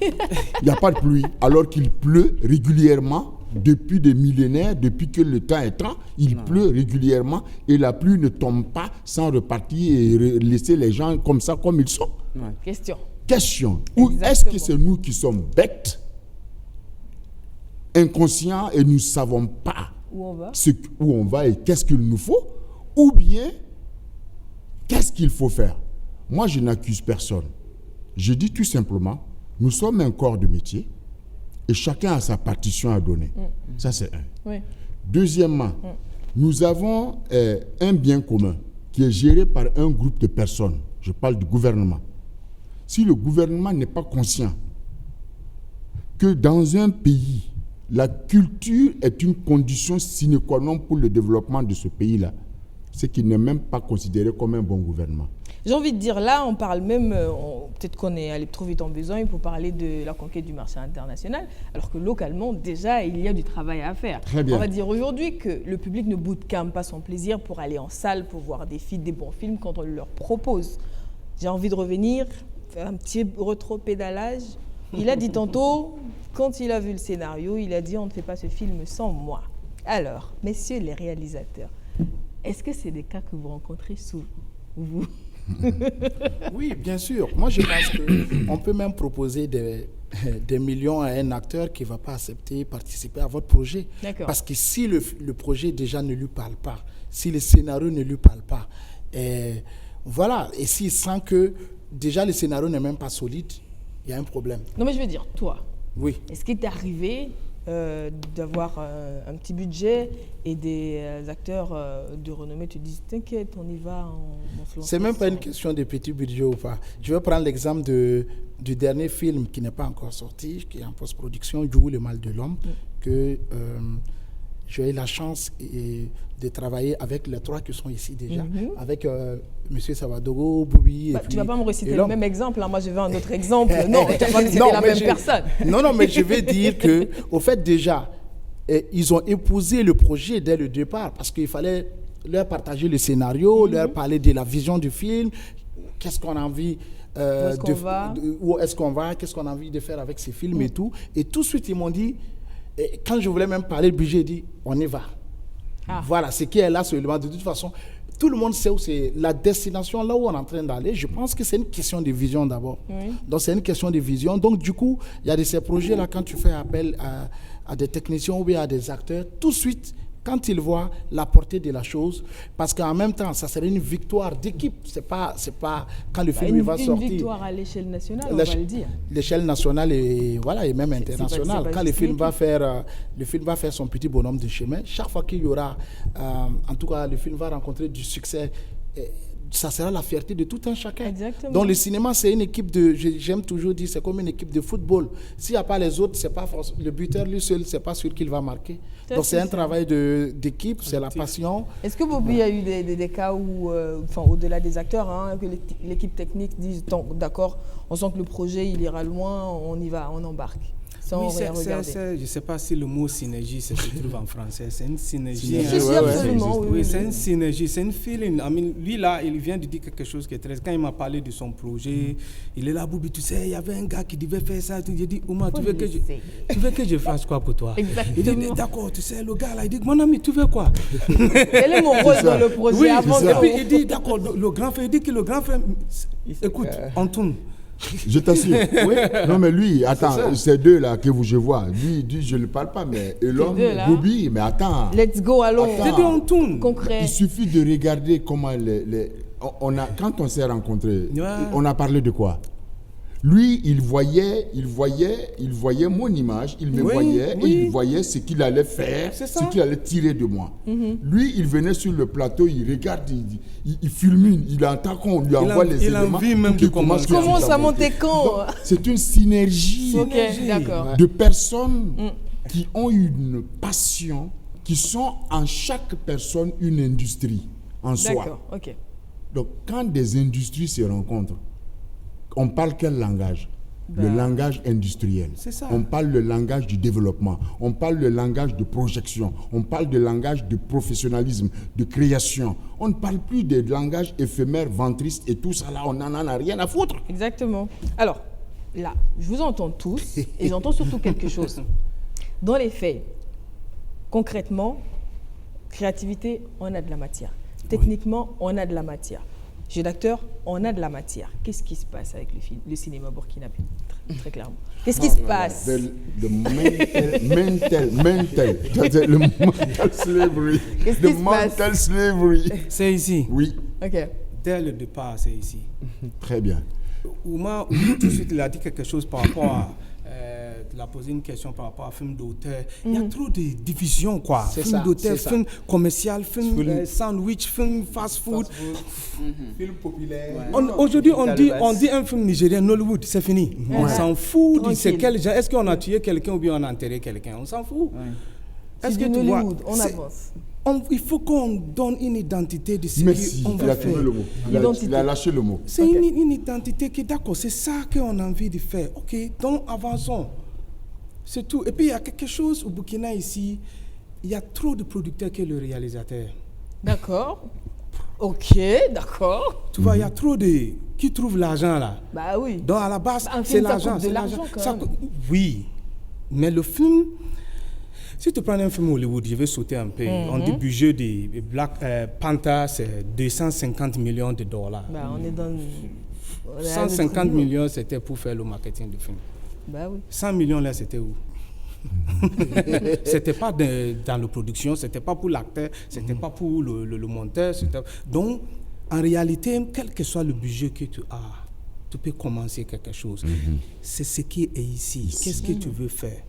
Il n'y a pas de pluie, alors qu'il pleut régulièrement depuis des millénaires, depuis que le temps est temps, il pleut régulièrement et la pluie ne tombe pas sans repartir et laisser les gens comme ça, comme ils sont. Ouais. Question. Ou est-ce que Exactement. c'est nous qui sommes bêtes, inconscients et nous ne savons pas Où on va? où on va et qu'est-ce qu'il nous faut, ou bien qu'est-ce qu'il faut faire? Moi, je n'accuse personne. Je dis tout simplement, nous sommes un corps de métier Et chacun a sa partition à donner. Ça, c'est un. Oui. Deuxièmement, nous avons un bien commun qui est géré par un groupe de personnes. Je parle du gouvernement. Si le gouvernement n'est pas conscient que dans un pays, la culture est une condition sine qua non pour le développement de ce pays-là, c'est qu'il n'est même pas considéré comme un bon gouvernement. J'ai envie de dire, là, on parle même, peut-être qu'on est allé trop vite en besogne pour parler de la conquête du marché international, alors que localement, déjà, il y a du travail à faire. Très bien. On va dire aujourd'hui que le public ne bootcamp pas son plaisir pour aller en salle, pour voir des bons films quand on le leur propose. J'ai envie de revenir, faire un petit rétro-pédalage. Il a dit tantôt, quand il a vu le scénario, il a dit « on ne fait pas ce film sans moi ». Alors, messieurs les réalisateurs, est-ce que c'est des cas que vous rencontrez souvent, vous? Oui, bien sûr. Moi, je pense qu'on peut même proposer des millions à un acteur qui ne va pas accepter participer à votre projet. D'accord. Parce que si le projet déjà ne lui parle pas, si le scénario ne lui parle pas, voilà, et s'il sent que déjà le scénario n'est même pas solide, il y a un problème. Non, mais je veux dire, toi, Oui. est-ce qu'il t'est arrivé d'avoir un petit budget et des acteurs de renommée te disent « t'inquiète, on y va, on se lance ». C'est même pas une question de petit budget ou pas. Je vais prendre l'exemple du dernier film qui n'est pas encore sorti, qui est en post-production, Djougou, le mal de l'homme, que j'ai eu la chance de travailler avec les trois qui sont ici déjà, avec M. Savadogo, Boubi. Bah, tu ne vas pas me reciter le l'homme. même exemple, hein. Moi je veux un autre exemple. Non, tu vas pas me citer la même personne. Non, mais je vais dire que, au fait, déjà, ils ont épousé le projet dès le départ parce qu'il fallait leur partager le scénario, leur parler de la vision du film, qu'est-ce qu'on a envie où est-ce qu'on va, qu'est-ce qu'on a envie de faire avec ces films et tout. Et tout de suite, ils m'ont dit, et quand je voulais même parler de budget, ils dit, on y va. Ah. Voilà, ce qui est là seulement. De toute façon, tout le monde sait où c'est la destination, là où on est en train d'aller. Je pense que c'est une question de vision d'abord. Donc, c'est une question de vision. Donc, du coup, il y a de ces projets-là, quand tu fais appel à des techniciens ou bien à des acteurs, tout de suite, quand ils voient la portée de la chose, parce qu'en même temps, ça serait une victoire d'équipe. C'est pas quand le film va sortir. Une victoire à l'échelle nationale, on va le dire. L'échelle nationale et voilà, et même internationale. Quand le film va faire son petit bonhomme de chemin, chaque fois qu'il y aura, en tout cas, le film va rencontrer du succès. Ça sera la fierté de tout un chacun. Exactement. Donc le cinéma, c'est une équipe j'aime toujours dire, c'est comme une équipe de football. S'il n'y a pas les autres, c'est pas le buteur lui seul, c'est pas sûr qu'il va marquer. Donc c'est un travail d'équipe, c'est la passion. Est-ce que Bobby a eu des cas où, au-delà des acteurs, hein, que l'équipe technique dise d'accord, on sent que le projet il ira loin, on y va, on embarque. Sans rien regarder. Je ne sais pas si le mot synergie se trouve en français. C'est une synergie. Absolument. Oui, c'est une synergie, c'est une feeling. Lui, là, il vient de dire quelque chose qui est très... Quand il m'a parlé de son projet, il est là, Boubi, tu sais, il y avait un gars qui devait faire ça. J'ai dit, Ouma, tu veux que je fasse quoi pour toi? Exactement. Il dit, d'accord, tu sais, le gars là, il dit, mon ami, tu veux quoi? Quel est mon rôle dans le projet? Oui, avant et puis il dit, d'accord, le grand frère, il dit que le grand frère... Écoute, on tourne. Je t'assure. Oui. Non, mais lui, attends, ces deux-là que je vois, lui, je ne parle pas, mais l'homme, Boubi, mais attends. Let's go, allons. On tourne. Concret. Il suffit de regarder comment quand on s'est rencontrés, on a parlé de quoi? Lui, il voyait mon image, il me voyait, et il voyait ce qu'il allait faire, ce qu'il allait tirer de moi. Lui, il venait sur le plateau, il regarde, il fulmine, il entend qu'on lui envoie les éléments. Il a envie même de commencer. Comment ça montait quand? C'est une synergie de personnes qui ont une passion, qui sont en chaque personne une industrie en soi. D'accord, ok. Donc, quand des industries se rencontrent, on parle quel langage? Le langage industriel. C'est ça. On parle le langage du développement. On parle le langage de projection. On parle le langage de professionnalisme, de création. On ne parle plus des langages éphémères, ventristes et tout ça là. On n'en a rien à foutre. Exactement. Alors, là, je vous entends tous et j'entends surtout quelque chose. Dans les faits, concrètement, créativité, on a de la matière. Techniquement, on a de la matière. Jeu d'acteur, on a de la matière. Qu'est-ce qui se passe avec le cinéma burkinabé? Très clairement. Qu'est-ce qui se passe? Le mental slavery. Qu'est-ce qui se passe? Mental slavery. C'est ici. Oui. Ok. Dès le départ, c'est ici. Très bien. Ouma, tout de suite, il a dit quelque chose par rapport à il a posé une question par rapport à film d'auteur. Il y a trop de divisions, quoi. C'est Film ça, d'auteur, c'est film commercial, film sandwich, film fast-food. Film populaire. Aujourd'hui, on dit un film nigérien, Nollywood, c'est fini. On s'en fout. C'est quel genre. Est-ce qu'on a tué quelqu'un ou bien on a enterré quelqu'un? On s'en fout. Est-ce que tu vois, on avance. Il faut qu'on donne une identité de ce Merci, qu'on il va a trouvé faire. le mot. Il a lâché le mot. C'est une identité qui, d'accord, c'est ça qu'on a envie de faire. Ok, donc avançons. C'est tout. Et puis il y a quelque chose au Burkina ici, il y a trop de producteurs que le réalisateur. D'accord. Ok, d'accord. Tu vois, il y a trop de... Qui trouvent l'argent là? Bah oui. Donc à la base, Un c'est film, ça l'argent. coûte de c'est l'argent quand même. Oui. Mais le film... Si tu prends un film Hollywood, je vais sauter un peu. On dit budget de Black Panther, c'est 250 millions de dollars. Bah, on est dans... 150 millions, c'était pour faire le marketing du film. Bah oui. 100 millions, là, c'était où? C'était pas dans la production, c'était pas pour l'acteur, c'était pas pour le monteur. Donc, en réalité, quel que soit le budget que tu as, tu peux commencer quelque chose. C'est ce qui est ici. Qu'est-ce que tu veux faire?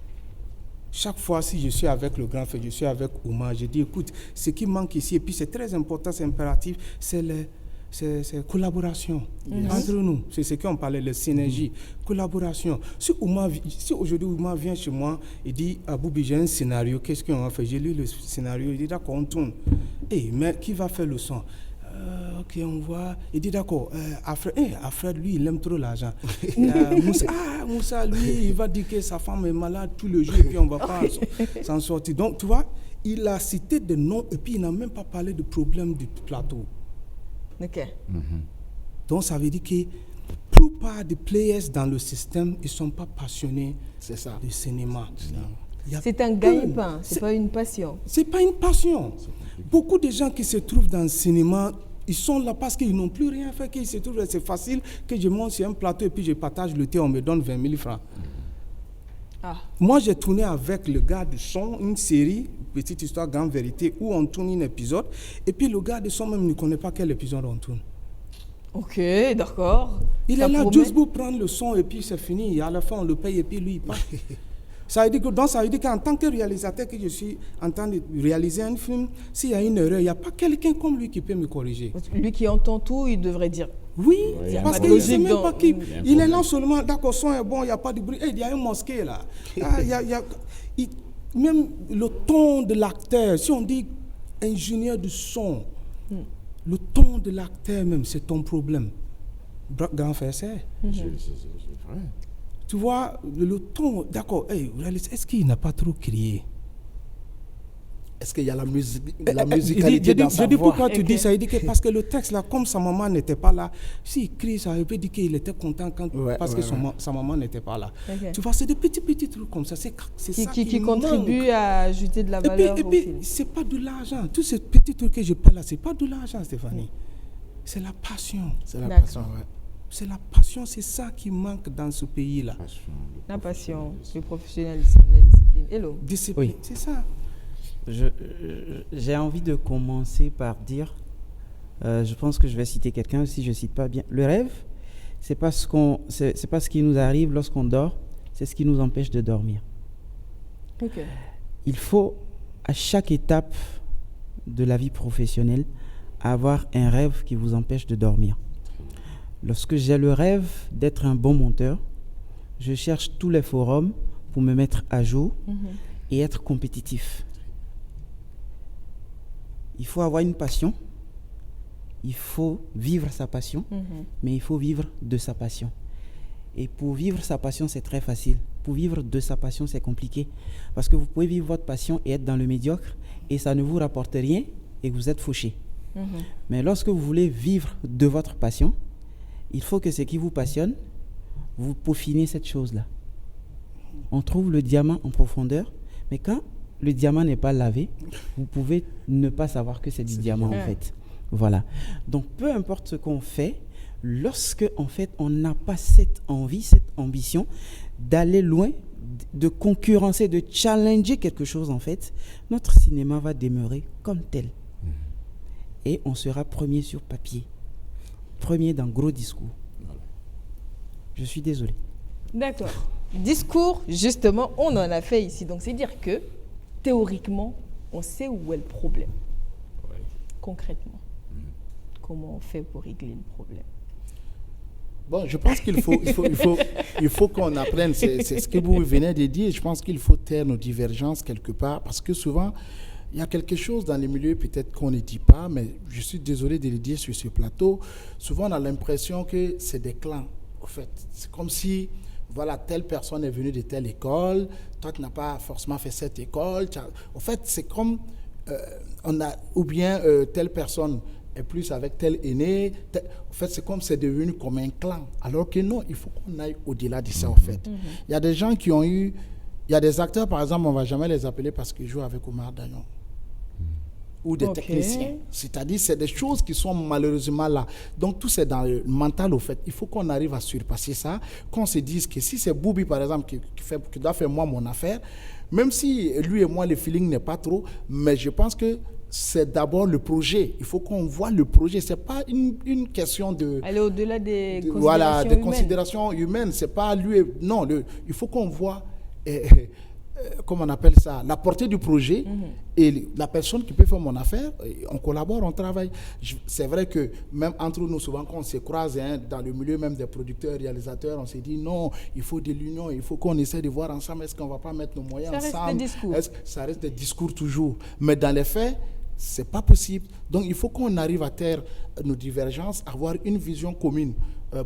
Chaque fois, si je suis avec le grand frère, je suis avec Oumar, je dis, écoute, ce qui manque ici, et puis c'est très important, c'est impératif, c'est collaboration entre nous. C'est ce qu'on parlait, la synergie, collaboration. Si aujourd'hui Oumar vient chez moi et dit, Aboubi, j'ai un scénario, qu'est-ce qu'on va faire? J'ai lu le scénario, il dit, d'accord, on tourne. Mais qui va faire le son? Ok, on voit. Il dit d'accord, Alfred, lui, il aime trop l'argent. Moussa, lui, il va dire que sa femme est malade tout le jour et puis on ne va pas s'en sortir. Donc, tu vois, il a cité des noms et puis il n'a même pas parlé de problème du plateau. Ok. Donc, ça veut dire que la plupart des players dans le système, ils ne sont pas passionnés du cinéma. C'est un gagne-pain, c'est pas une passion. C'est pas une passion. Beaucoup de gens qui se trouvent dans le cinéma, ils sont là parce qu'ils n'ont plus rien fait, qu'ils se trouvent là. C'est facile que je monte sur un plateau et puis je partage le thé, on me donne 20 000 francs. Moi, j'ai tourné avec le gars de son, une série, Petite Histoire, Grande Vérité, où on tourne un épisode, et puis le gars de son même ne connaît pas quel épisode on tourne. Ok, d'accord. Il est là juste pour prendre le son et puis c'est fini. Et à la fin, on le paye et puis lui, il part. Ça veut dire qu'en tant que réalisateur, que je suis en train de réaliser un film, s'il y a une erreur, il n'y a pas quelqu'un comme lui qui peut me corriger. Lui qui entend tout, il devrait dire. Oui, parce qu'il ne sait même pas qui. Il est là seulement, d'accord, son est bon, il n'y a pas de bruit. Il y a une mosquée là. Même le ton de l'acteur, si on dit ingénieur du son, le ton de l'acteur même, c'est ton problème. Grand frère, c'est vrai. Tu vois, le ton, d'accord, est-ce qu'il n'a pas trop crié? Est-ce qu'il y a la musicalité dans sa voix? Je dis pourquoi tu dis ça, il dit que parce que le texte là, comme sa maman n'était pas là, s'il crie, ça veut dire qu'il était content parce que sa maman n'était pas là. Tu vois, c'est des petits trucs comme ça, c'est ça qui contribue à ajouter de la valeur au film. C'est pas de l'argent, tous ces petits trucs que je parle là, c'est pas de l'argent, Stéphanie. C'est la passion. C'est la passion, ouais. C'est la passion, c'est ça qui manque dans ce pays-là. La passion, le professionnalisme, la discipline. Hello. Discipline, c'est ça. J'ai envie de commencer par dire, je pense que je vais citer quelqu'un si je ne cite pas bien. Le rêve, c'est pas ce qui nous arrive lorsqu'on dort, c'est ce qui nous empêche de dormir. Okay. Il faut, à chaque étape de la vie professionnelle, avoir un rêve qui vous empêche de dormir. Lorsque j'ai le rêve d'être un bon monteur, je cherche tous les forums pour me mettre à jour et être compétitif. Il faut avoir une passion, il faut vivre sa passion, mais il faut vivre de sa passion. Et pour vivre sa passion, c'est très facile. Pour vivre de sa passion, c'est compliqué. Parce que vous pouvez vivre votre passion et être dans le médiocre et ça ne vous rapporte rien et vous êtes fauché. Mais lorsque vous voulez vivre de votre passion, il faut que ce qui vous passionne, vous peaufinez cette chose-là. On trouve le diamant en profondeur, mais quand le diamant n'est pas lavé, vous pouvez ne pas savoir que c'est du diamant en fait. Voilà. Donc peu importe ce qu'on fait, lorsque en fait on n'a pas cette envie, cette ambition d'aller loin, de concurrencer, de challenger quelque chose en fait, notre cinéma va demeurer comme tel. Et on sera premier sur papier. Premier dans gros discours. Je suis désolé. D'accord. discours, justement, on en a fait ici. Donc, c'est dire que, théoriquement, on sait où est le problème. Ouais. Concrètement, comment on fait pour régler le problème? Bon, je pense qu'il faut qu'on apprenne, c'est ce que vous venez de dire, je pense qu'il faut taire nos divergences quelque part, parce que souvent, il y a quelque chose dans les milieux peut-être qu'on ne dit pas, mais je suis désolé de le dire sur ce plateau, souvent on a l'impression que c'est des clans, en fait. C'est comme si, voilà, telle personne est venue de telle école, toi tu n'as pas forcément fait cette école, en fait c'est comme, ou bien telle personne est plus avec tel aîné. En fait, c'est comme c'est devenu comme un clan. Alors que non, il faut qu'on aille au-delà de ça, en fait. Il y a des gens qui ont eu... Il y a des acteurs, par exemple, on ne va jamais les appeler parce qu'ils jouent avec Omar Dagnon. Ou des techniciens. C'est-à-dire, c'est des choses qui sont malheureusement là. Donc, tout c'est dans le mental, au fait. Il faut qu'on arrive à surpasser ça. Qu'on se dise que si c'est Boubi, par exemple, qui doit faire moi mon affaire, même si lui et moi, le feeling n'est pas trop, mais je pense que c'est d'abord le projet. Il faut qu'on voit le projet. Ce n'est pas une question de... Aller au-delà des considérations voilà, des humaines. considérations humaines. C'est pas lui... Non, il faut qu'on voit... comment on appelle ça, la portée du projet et la personne qui peut faire mon affaire, on collabore, on travaille. C'est vrai que même entre nous, souvent quand on se croise dans le milieu même des producteurs, réalisateurs, on se dit non, il faut de l'union, il faut qu'on essaie de voir ensemble, est-ce qu'on ne va pas mettre nos moyens ensemble. Ça reste des discours. Ça reste des discours toujours. Mais dans les faits, ce n'est pas possible. Donc il faut qu'on arrive à taire nos divergences, avoir une vision commune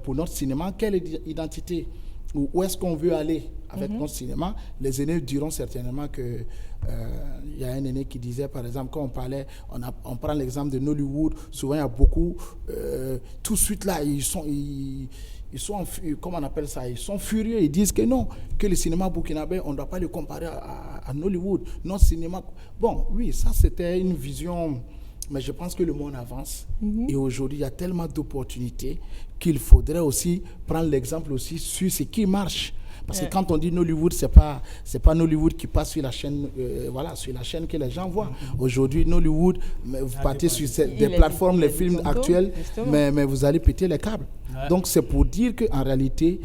pour notre cinéma. Quelle est l'identité? Où est-ce qu'on veut aller avec notre cinéma? Les aînés diront certainement que y a un aîné qui disait, par exemple, quand on parlait, on prend l'exemple de Nollywood, souvent il y a beaucoup, tout de suite là, ils sont comment on appelle ça, ils sont furieux, ils disent que non, que le cinéma burkinabé, on ne doit pas le comparer à Nollywood. Notre cinéma, bon, oui, ça c'était une vision... Mais je pense que le monde avance et aujourd'hui, il y a tellement d'opportunités qu'il faudrait aussi prendre l'exemple aussi sur ce qui marche. Parce que quand on dit Nollywood, c'est pas Nollywood qui passe sur la chaîne, voilà, sur la chaîne que les gens voient. Aujourd'hui, Nollywood, vous partez sur des plateformes, les films actuels, mais vous allez péter les câbles. Donc c'est pour dire qu'en réalité,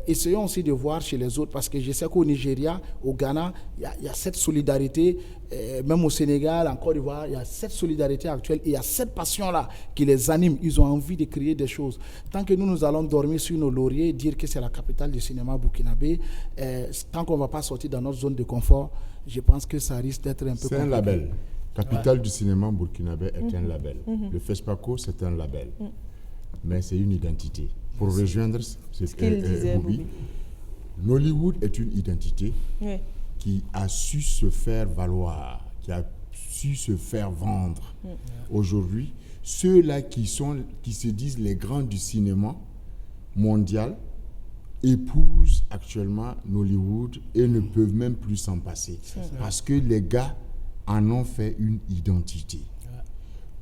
essayons aussi de voir chez les autres, parce que je sais qu'au Nigeria, au Ghana, il y a cette solidarité, même au Sénégal, en Côte d'Ivoire, il y a cette solidarité actuelle, et il y a cette passion-là qui les anime. Ils ont envie de créer des choses. Tant que nous allons dormir sur nos lauriers, dire que c'est la capitale du cinéma burkinabé, tant qu'on ne va pas sortir dans notre zone de confort, je pense que ça risque d'être un peu compliqué. C'est un label. Capitale du cinéma burkinabé est un label. Le FESPACO, c'est un label. Mais c'est une identité. Pour rejoindre ce qu'il disait, Boubi, Nollywood est une identité qui a su se faire valoir, qui a su se faire vendre. Aujourd'hui, ceux-là qui se disent les grands du cinéma mondial épousent actuellement Nollywood et ne peuvent même plus s'en passer. Parce que les gars en ont fait une identité.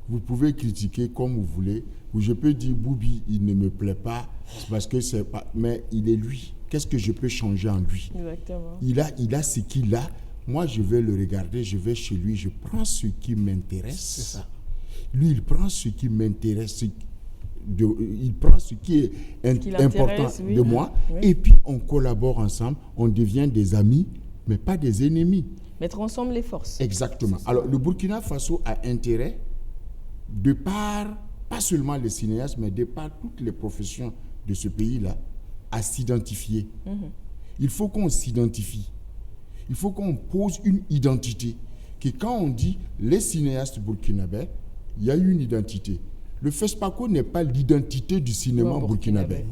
Vous pouvez critiquer comme vous voulez, ou je peux dire Boubi, il ne me plaît pas, parce que c'est pas, mais il est lui. Qu'est-ce que je peux changer en lui? Exactement. Il a ce qu'il a. Moi, je vais le regarder, je vais chez lui, je prends ce qui m'intéresse. C'est ça. Lui, il prend ce qui m'intéresse, il prend ce qui est important de moi, et puis on collabore ensemble, on devient des amis, mais pas des ennemis. Mettre ensemble les forces. Exactement. Alors, le Burkina Faso a intérêt, de par, pas seulement les cinéastes, mais de par toutes les professions de ce pays-là, à s'identifier. Il faut qu'on s'identifie. Il faut qu'on pose une identité. Que quand on dit les cinéastes burkinabés, il y a une identité. Le FESPACO n'est pas l'identité du cinéma burkinabé.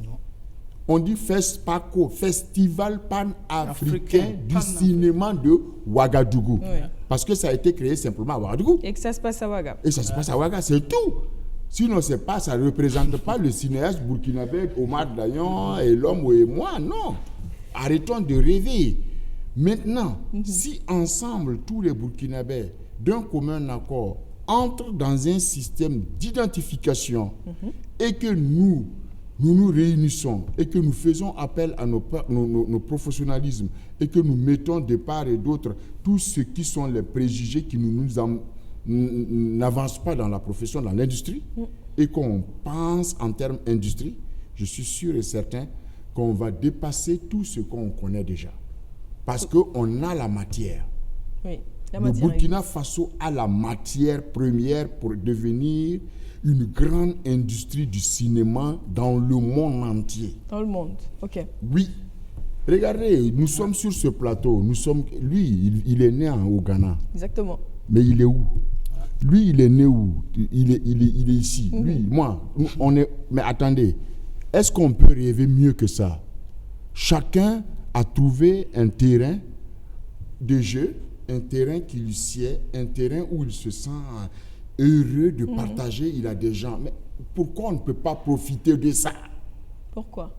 On dit FESPACO, Festival pan-africain du cinéma de Ouagadougou. Parce que ça a été créé simplement à Ouagadougou. Et que ça se passe à Ouaga. Et ça se passe à Ouaga, c'est tout. Sinon, ça ne représente pas le cinéaste burkinabé Omar Dagnon et l'homme et moi, non. Arrêtons de rêver. Maintenant, si ensemble, tous les Burkinabés, d'un commun accord, entrent dans un système d'identification et que nous réunissons et que nous faisons appel à nos professionnalismes et que nous mettons de part et d'autre tous ceux qui sont les préjugés qui n'avancent pas dans la profession, dans l'industrie, et qu'on pense en termes industrie, je suis sûr et certain qu'on va dépasser tout ce qu'on connaît déjà. Parce qu'on a la matière. Oui, la Le matière Burkina Faso a la matière première pour devenir une grande industrie du cinéma dans le monde entier. dans le monde. Ok. Oui. Regardez, nous sommes sur ce plateau. Lui, il est né au Ghana. Exactement. Mais il est où? Lui, il est né où? Il est ici. Lui, moi, on est... Mais attendez, est-ce qu'on peut rêver mieux que ça? Chacun a trouvé un terrain de jeu, un terrain qui lui sied, un terrain où il se sent heureux de partager. Il a des gens. Mais pourquoi on ne peut pas profiter de ça? Pourquoi?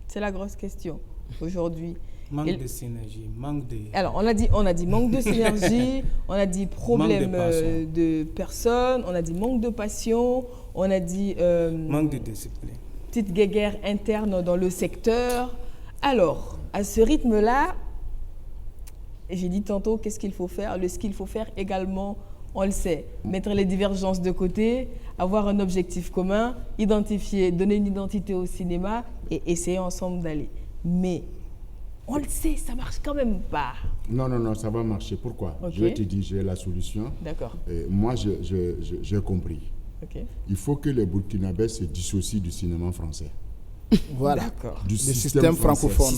C'est la grosse question aujourd'hui. Manque de synergie, manque de... Alors, on a dit manque de synergie, on a dit problème de personnes, on a dit manque de passion, on a dit... manque de discipline. Petite guéguerre interne dans le secteur. Alors, à ce rythme-là, j'ai dit tantôt qu'est-ce qu'il faut faire. Ce qu'il faut faire également, on le sait, mettre les divergences de côté, avoir un objectif commun, identifier, donner une identité au cinéma et essayer ensemble d'aller. Mais on le sait, ça marche quand même pas. Non, ça va marcher. Pourquoi? Okay. Je vais te dire, j'ai la solution. D'accord. Moi, j'ai compris. Okay. Il faut que les Burkinabés se dissocient du cinéma français. Voilà. D'accord. Du Le système francophone.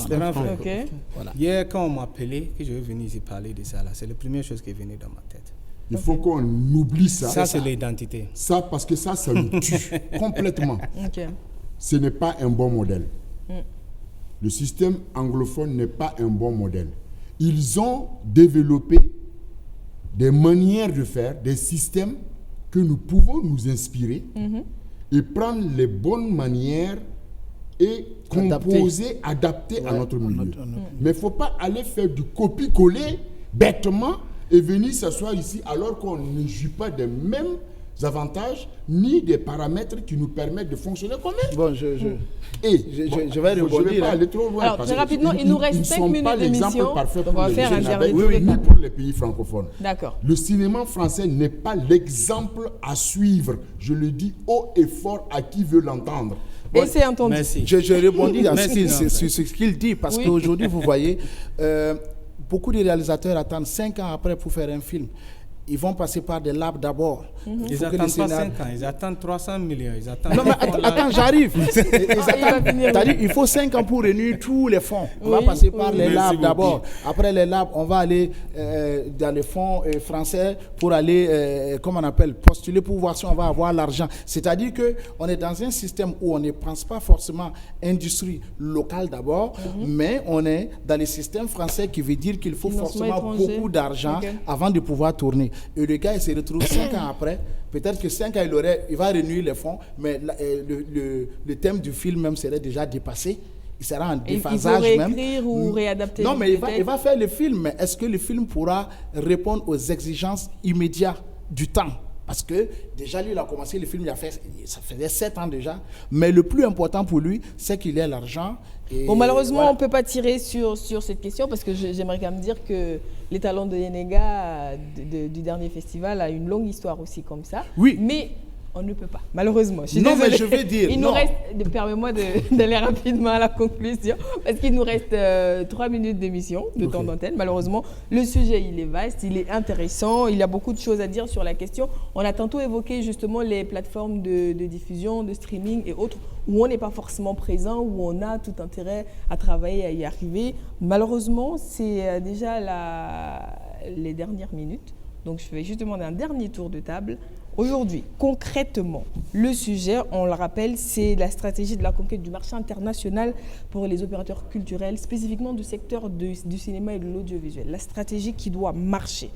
Okay. Voilà. Hier, quand on m'a appelé, que je vais venir ici parler de ça, là, c'est la première chose qui est venue dans ma tête. Il faut qu'on oublie ça. Ça, c'est l'identité. Ça, parce que ça nous tue complètement. Ok. Ce n'est pas un bon modèle. Le système anglophone n'est pas un bon modèle. Ils ont développé des manières de faire, des systèmes que nous pouvons nous inspirer et prendre les bonnes manières et composer, adapter à notre milieu. Mais il ne faut pas aller faire du copier-coller bêtement et venir s'asseoir ici alors qu'on ne jouit pas des mêmes avantages ni des paramètres qui nous permettent de fonctionner comme eux. Bon, je vais Je ne rebondir. vais pas aller trop loin. Alors, parce très que rapidement, il nous reste 5 minutes Ils ne sont pas d'émission, l'exemple parfait donc pour on va les faire un Burkinabés, dernier tour de ni table. pour les pays francophones. D'accord. Le cinéma français n'est pas l'exemple à suivre. Je le dis haut et fort à qui veut l'entendre. Et c'est entendu. Merci. Je rebondis Merci, sur ce qu'il dit, parce Oui. qu'aujourd'hui, vous voyez, beaucoup de réalisateurs attendent 5 ans après pour faire un film. Ils vont passer par des labs d'abord. Ils n'attendent pas 5 ans, ils attendent 300 millions. Ils attendent Non, mais attends, j'arrive. Il faut 5 ans pour réunir tous les fonds. On va passer par les labs d'abord. Après les labs, on va aller dans les fonds français pour aller, comment on appelle, postuler pour voir si on va avoir l'argent. C'est-à-dire qu'on est dans un système où on ne pense pas forcément industrie locale d'abord, mais on est dans le système français qui veut dire qu'il faut Financement forcément étranger. beaucoup d'argent Ok. avant de pouvoir tourner. Et le gars, il se retrouve 5 ans après. Peut-être que 5 ans, il va réunir les fonds, mais le thème du film même serait déjà dépassé. Il sera en Et il faut déphasage même. réécrire ou réadapter. Non, mais il peut-être. va faire le film. Mais est-ce que le film pourra répondre aux exigences immédiates du temps? Parce que déjà, lui, il a commencé le film, ça faisait 7 ans déjà. Mais le plus important pour lui, c'est qu'il ait l'argent. Et Bon, malheureusement, voilà. on ne peut pas tirer sur cette question parce que j'aimerais quand même dire que les talents de Yenega du dernier festival a une longue histoire aussi comme ça. Oui. Mais on ne peut pas, malheureusement. Je suis Non, mais désolée. je vais dire, Il non. nous reste, permets-moi d'aller rapidement à la conclusion parce qu'il nous reste 3 minutes d'émission, de temps d'antenne. Malheureusement, le sujet, il est vaste, il est intéressant, il y a beaucoup de choses à dire sur la question. On a tantôt évoqué justement les plateformes de diffusion, de streaming et autres où on n'est pas forcément présent, où on a tout intérêt à travailler, à y arriver. Malheureusement, c'est déjà les dernières minutes. Donc, je vais juste demander un dernier tour de table. Aujourd'hui, concrètement, le sujet, on le rappelle, c'est la stratégie de la conquête du marché international pour les opérateurs culturels, spécifiquement du secteur du cinéma et de l'audiovisuel. La stratégie qui doit marcher,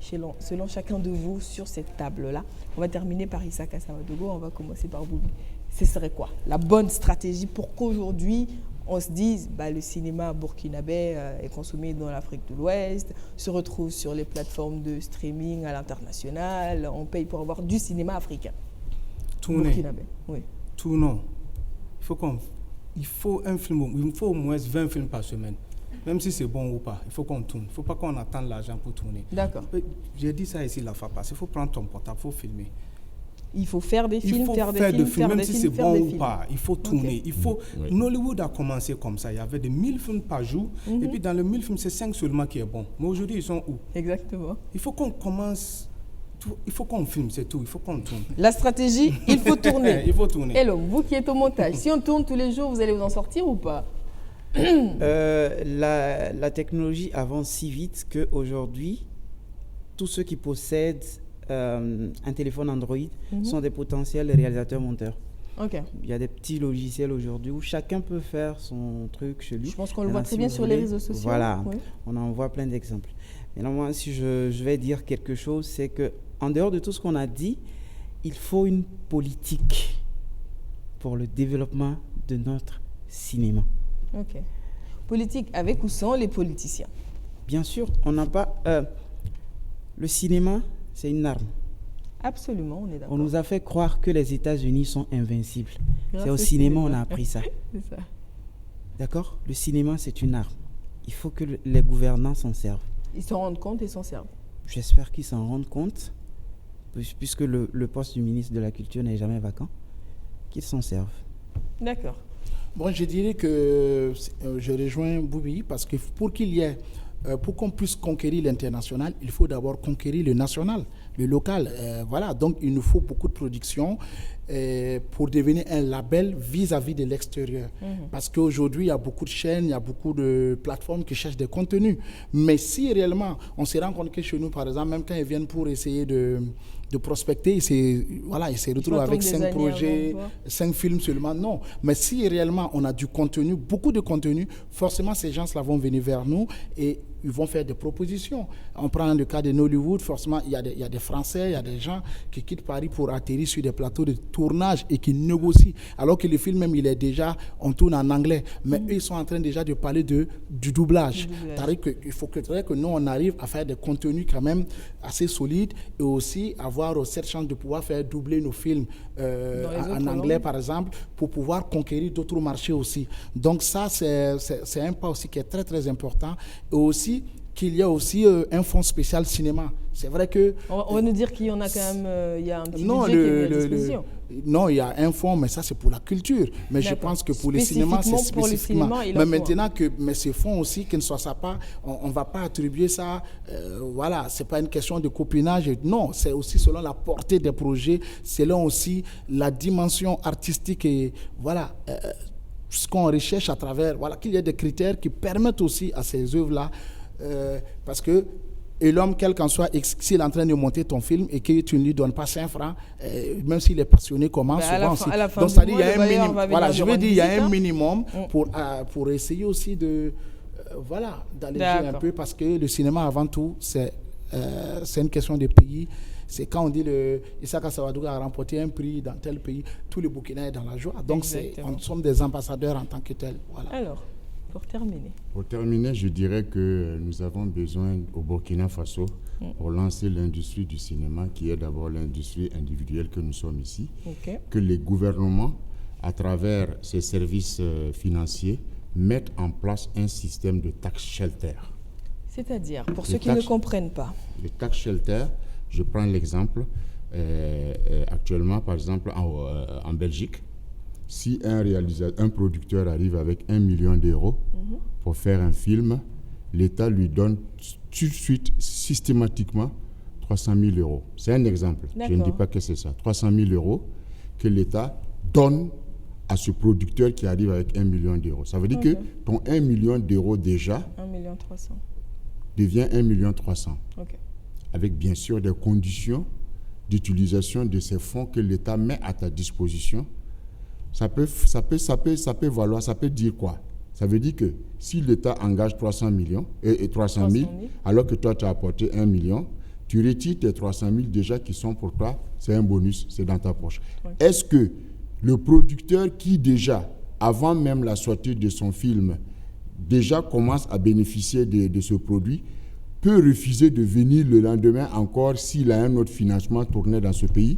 selon chacun de vous, sur cette table-là. On va terminer par Issaka Samadogo, on va commencer par Boubi. Ce serait quoi la bonne stratégie pour qu'aujourd'hui, on se dise le cinéma burkinabé est consommé dans l'Afrique de l'Ouest, se retrouve sur les plateformes de streaming à l'international, on paye pour avoir du cinéma africain. Tourner. Burkinabé, oui. Tout non. Il faut un film, il faut au moins 20 films par semaine. Même si c'est bon ou pas, il faut qu'on tourne. Il ne faut pas qu'on attende l'argent pour tourner. D'accord. J'ai dit ça ici la fois passée. Il faut prendre ton portable, il faut filmer. Il faut faire des films, il faut faire des faire films, des films, faire même des si films, c'est faire bon des ou films. pas. Il faut tourner. Il faut. Oui. Nollywood a commencé comme ça. Il y avait des 1000 films par jour. Et puis dans les 1000 films, c'est 5 seulement qui est bon. Mais aujourd'hui, ils sont où? Exactement. Il faut qu'on commence. Il faut qu'on filme, c'est tout. Il faut qu'on tourne. La stratégie, il faut tourner. Il faut tourner. Hello, vous qui êtes au montage, si on tourne tous les jours, vous allez vous en sortir ou pas? La technologie avance si vite qu'aujourd'hui, tous ceux qui possèdent un téléphone Android sont des potentiels réalisateurs-monteurs. Ok. Il y a des petits logiciels aujourd'hui où chacun peut faire son truc chez lui. Je pense qu'on le Maintenant, voit très si bien vous sur les voulez, réseaux sociaux. Voilà, Oui. on en voit plein d'exemples. Maintenant, moi, si je vais dire quelque chose, c'est que en dehors de tout ce qu'on a dit, il faut une politique pour le développement de notre cinéma. Ok. Politique avec ou sans les politiciens? Bien sûr, on n'a pas... le cinéma, c'est une arme. Absolument, on est d'accord. On nous a fait croire que les États-Unis sont invincibles. Grâce C'est au au cinéma cinéma. on a appris ça. C'est ça. D'accord? Le cinéma, c'est une arme. Il faut que les gouvernants s'en servent. Ils s'en rendent compte et s'en servent. J'espère qu'ils s'en rendent compte, puisque le poste du ministre de la Culture n'est jamais vacant, qu'ils s'en servent. D'accord. Bon, je dirais que je rejoins Boubi parce que pour qu'il y ait, pour qu'on puisse conquérir l'international, il faut d'abord conquérir le national, le local. Voilà, donc il nous faut beaucoup de production pour devenir un label vis-à-vis de l'extérieur. Parce qu'aujourd'hui, il y a beaucoup de chaînes, il y a beaucoup de plateformes qui cherchent des contenus. Mais si réellement, on se rend compte que chez nous, par exemple, même quand ils viennent pour essayer de prospecter, ils se retrouvent avec 5 projets, 5 films seulement. Non. Mais si réellement on a du contenu, beaucoup de contenu, forcément ces gens-là vont venir vers nous et ils vont faire des propositions. On prend le cas de Nollywood, forcément il y a des Français, il y a des gens qui quittent Paris pour atterrir sur des plateaux de tournage et qui négocient. Alors que le film même, on tourne en anglais. Mais eux, ils sont en train déjà de parler du doublage. C'est-à-dire qu'il faut que nous, on arrive à faire des contenus quand même assez solides et aussi avoir cette chance de pouvoir faire doubler nos films en anglais, par exemple, pour pouvoir conquérir d'autres marchés aussi. Donc ça, c'est un pas aussi qui est très, très important. Et aussi, qu'il y a aussi un fonds spécial cinéma. C'est vrai que... On va nous dire qu'il y en a quand même, il y a un petit budget qui est mis à disposition. Non, il y a un fonds, mais ça c'est pour la culture. Mais je pense que pour le cinéma, c'est spécifiquement. Mais ce fonds aussi, qu'il ne soit ça pas, on ne va pas attribuer ça, voilà, c'est pas une question de copinage. Non, c'est aussi selon la portée des projets, selon aussi la dimension artistique et voilà... ce qu'on recherche à travers, voilà, qu'il y ait des critères qui permettent aussi à ces œuvres-là, parce que et l'homme, quel qu'en soit, s'il est en train de monter ton film et que tu ne lui donnes pas 5 francs, même s'il est passionné, comment souvent aussi. Donc, ça dit, il y a un minimum. Voilà, je veux dire, il y a un minimum pour essayer aussi de, voilà, d'alléger un peu, parce que le cinéma, avant tout, c'est une question de pays. C'est quand on dit Issaka Sawadouga a remporté un prix dans tel pays, tout le Burkina est dans la joie. Donc, nous sommes des ambassadeurs en tant que tels. Voilà. Alors, pour terminer, je dirais que nous avons besoin au Burkina Faso pour lancer l'industrie du cinéma, qui est d'abord l'industrie individuelle que nous sommes ici, que les gouvernements, à travers ces services financiers, mettent en place un système de tax shelter. C'est-à-dire, pour ceux qui ne comprennent pas. Le tax shelter, je prends l'exemple, actuellement, par exemple, en Belgique, si un producteur arrive avec 1 million d'euros pour faire un film, l'État lui donne tout de suite, systématiquement, 300 000 euros. C'est un exemple. Je ne dis pas que c'est ça. 300 000 euros que l'État donne à ce producteur qui arrive avec 1 million d'euros. Ça veut dire que ton 1 million d'euros déjà 1 million 300 devient 1 million 300. Avec bien sûr des conditions d'utilisation de ces fonds que l'État met à ta disposition. Ça peut valoir, ça peut dire quoi? Ça veut dire que si l'État engage 300 millions et 300 000, alors que toi tu as apporté 1 million, tu retires tes 300 000 déjà qui sont pour toi, c'est un bonus, c'est dans ta poche. Est-ce que le producteur qui déjà, avant même la sortie de son film, déjà commence à bénéficier de ce produit, peut refuser de venir le lendemain encore s'il a un autre financement tourné dans ce pays?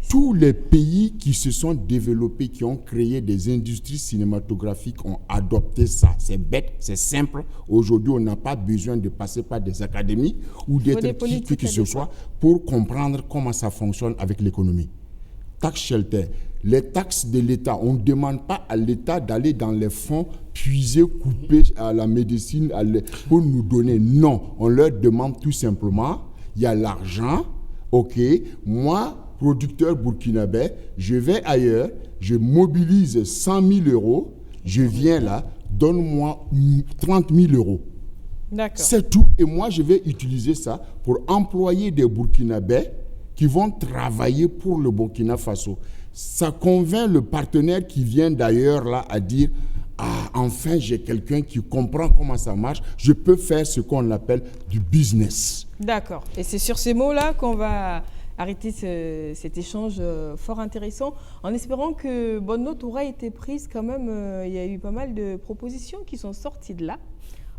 Tous les pays qui se sont développés, qui ont créé des industries cinématographiques ont adopté ça. C'est bête, c'est simple. Aujourd'hui, on n'a pas besoin de passer par des académies ou d'être qui que ce soit pour comprendre comment ça fonctionne avec l'économie. tax shelter, les taxes de l'État. On ne demande pas à l'État d'aller dans les fonds, puiser, couper à la médecine pour nous donner. Non, on leur demande tout simplement, il y a l'argent, ok, moi, producteur burkinabé, je vais ailleurs, je mobilise 100 000 euros, je viens là, donne-moi 30 000 euros. D'accord. C'est tout. Et moi, je vais utiliser ça pour employer des Burkinabés qui vont travailler pour le Burkina Faso. Ça convainc le partenaire qui vient d'ailleurs là à dire « Ah, enfin, j'ai quelqu'un qui comprend comment ça marche. Je peux faire ce qu'on appelle du business. » D'accord. Et c'est sur ces mots-là qu'on va arrêter cet échange fort intéressant, en espérant que bonne note aura été prise quand même. Il y a eu pas mal de propositions qui sont sorties de là.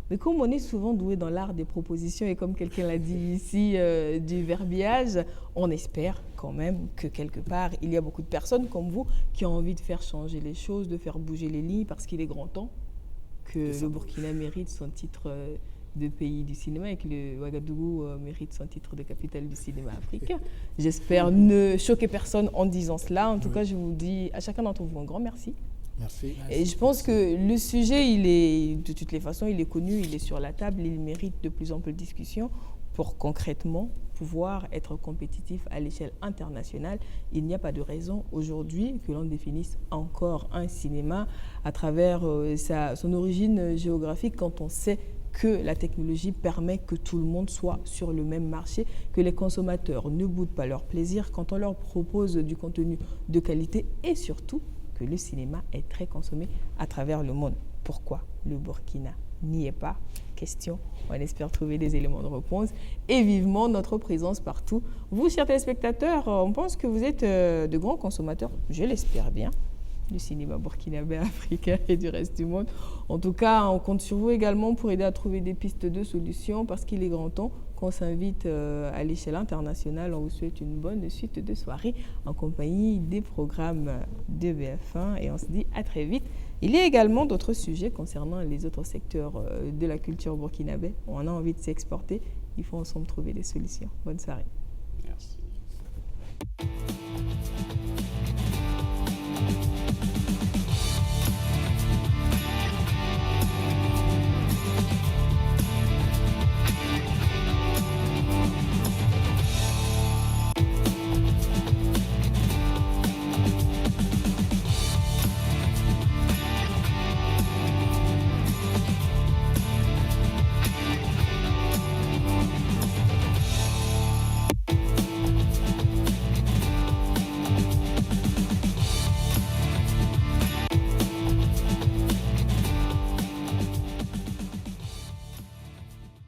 Mais comme on est souvent doué dans l'art des propositions et comme quelqu'un l'a dit ici, du verbiage, on espère quand même que quelque part, il y a beaucoup de personnes comme vous qui ont envie de faire changer les choses, de faire bouger les lignes, parce qu'il est grand temps que le Burkina mérite son titre de pays du cinéma et que le Ouagadougou mérite son titre de capitale du cinéma africain. J'espère ne choquer personne en disant cela. En tout cas, je vous dis à chacun d'entre vous un grand merci. Merci. Et je pense que le sujet, il est, de toutes les façons, il est connu, il est sur la table, il mérite de plus en plus de discussions pour concrètement pouvoir être compétitif à l'échelle internationale. Il n'y a pas de raison aujourd'hui que l'on définisse encore un cinéma à travers son origine géographique quand on sait que la technologie permet que tout le monde soit sur le même marché, que les consommateurs ne boudent pas leur plaisir quand on leur propose du contenu de qualité et surtout que le cinéma est très consommé à travers le monde. Pourquoi le Burkina n'y est pas? Question. On espère trouver des éléments de réponse et vivement notre présence partout. Vous, chers téléspectateurs, on pense que vous êtes de grands consommateurs, je l'espère bien, du cinéma burkinabé, africain et du reste du monde. En tout cas, on compte sur vous également pour aider à trouver des pistes de solutions parce qu'il est grand temps qu'on s'invite à l'échelle internationale. On vous souhaite une bonne suite de soirée en compagnie des programmes de BF1 et on se dit à très vite. Il y a également d'autres sujets concernant les autres secteurs de la culture burkinabé. On a envie de s'exporter. Il faut ensemble trouver des solutions. Bonne soirée.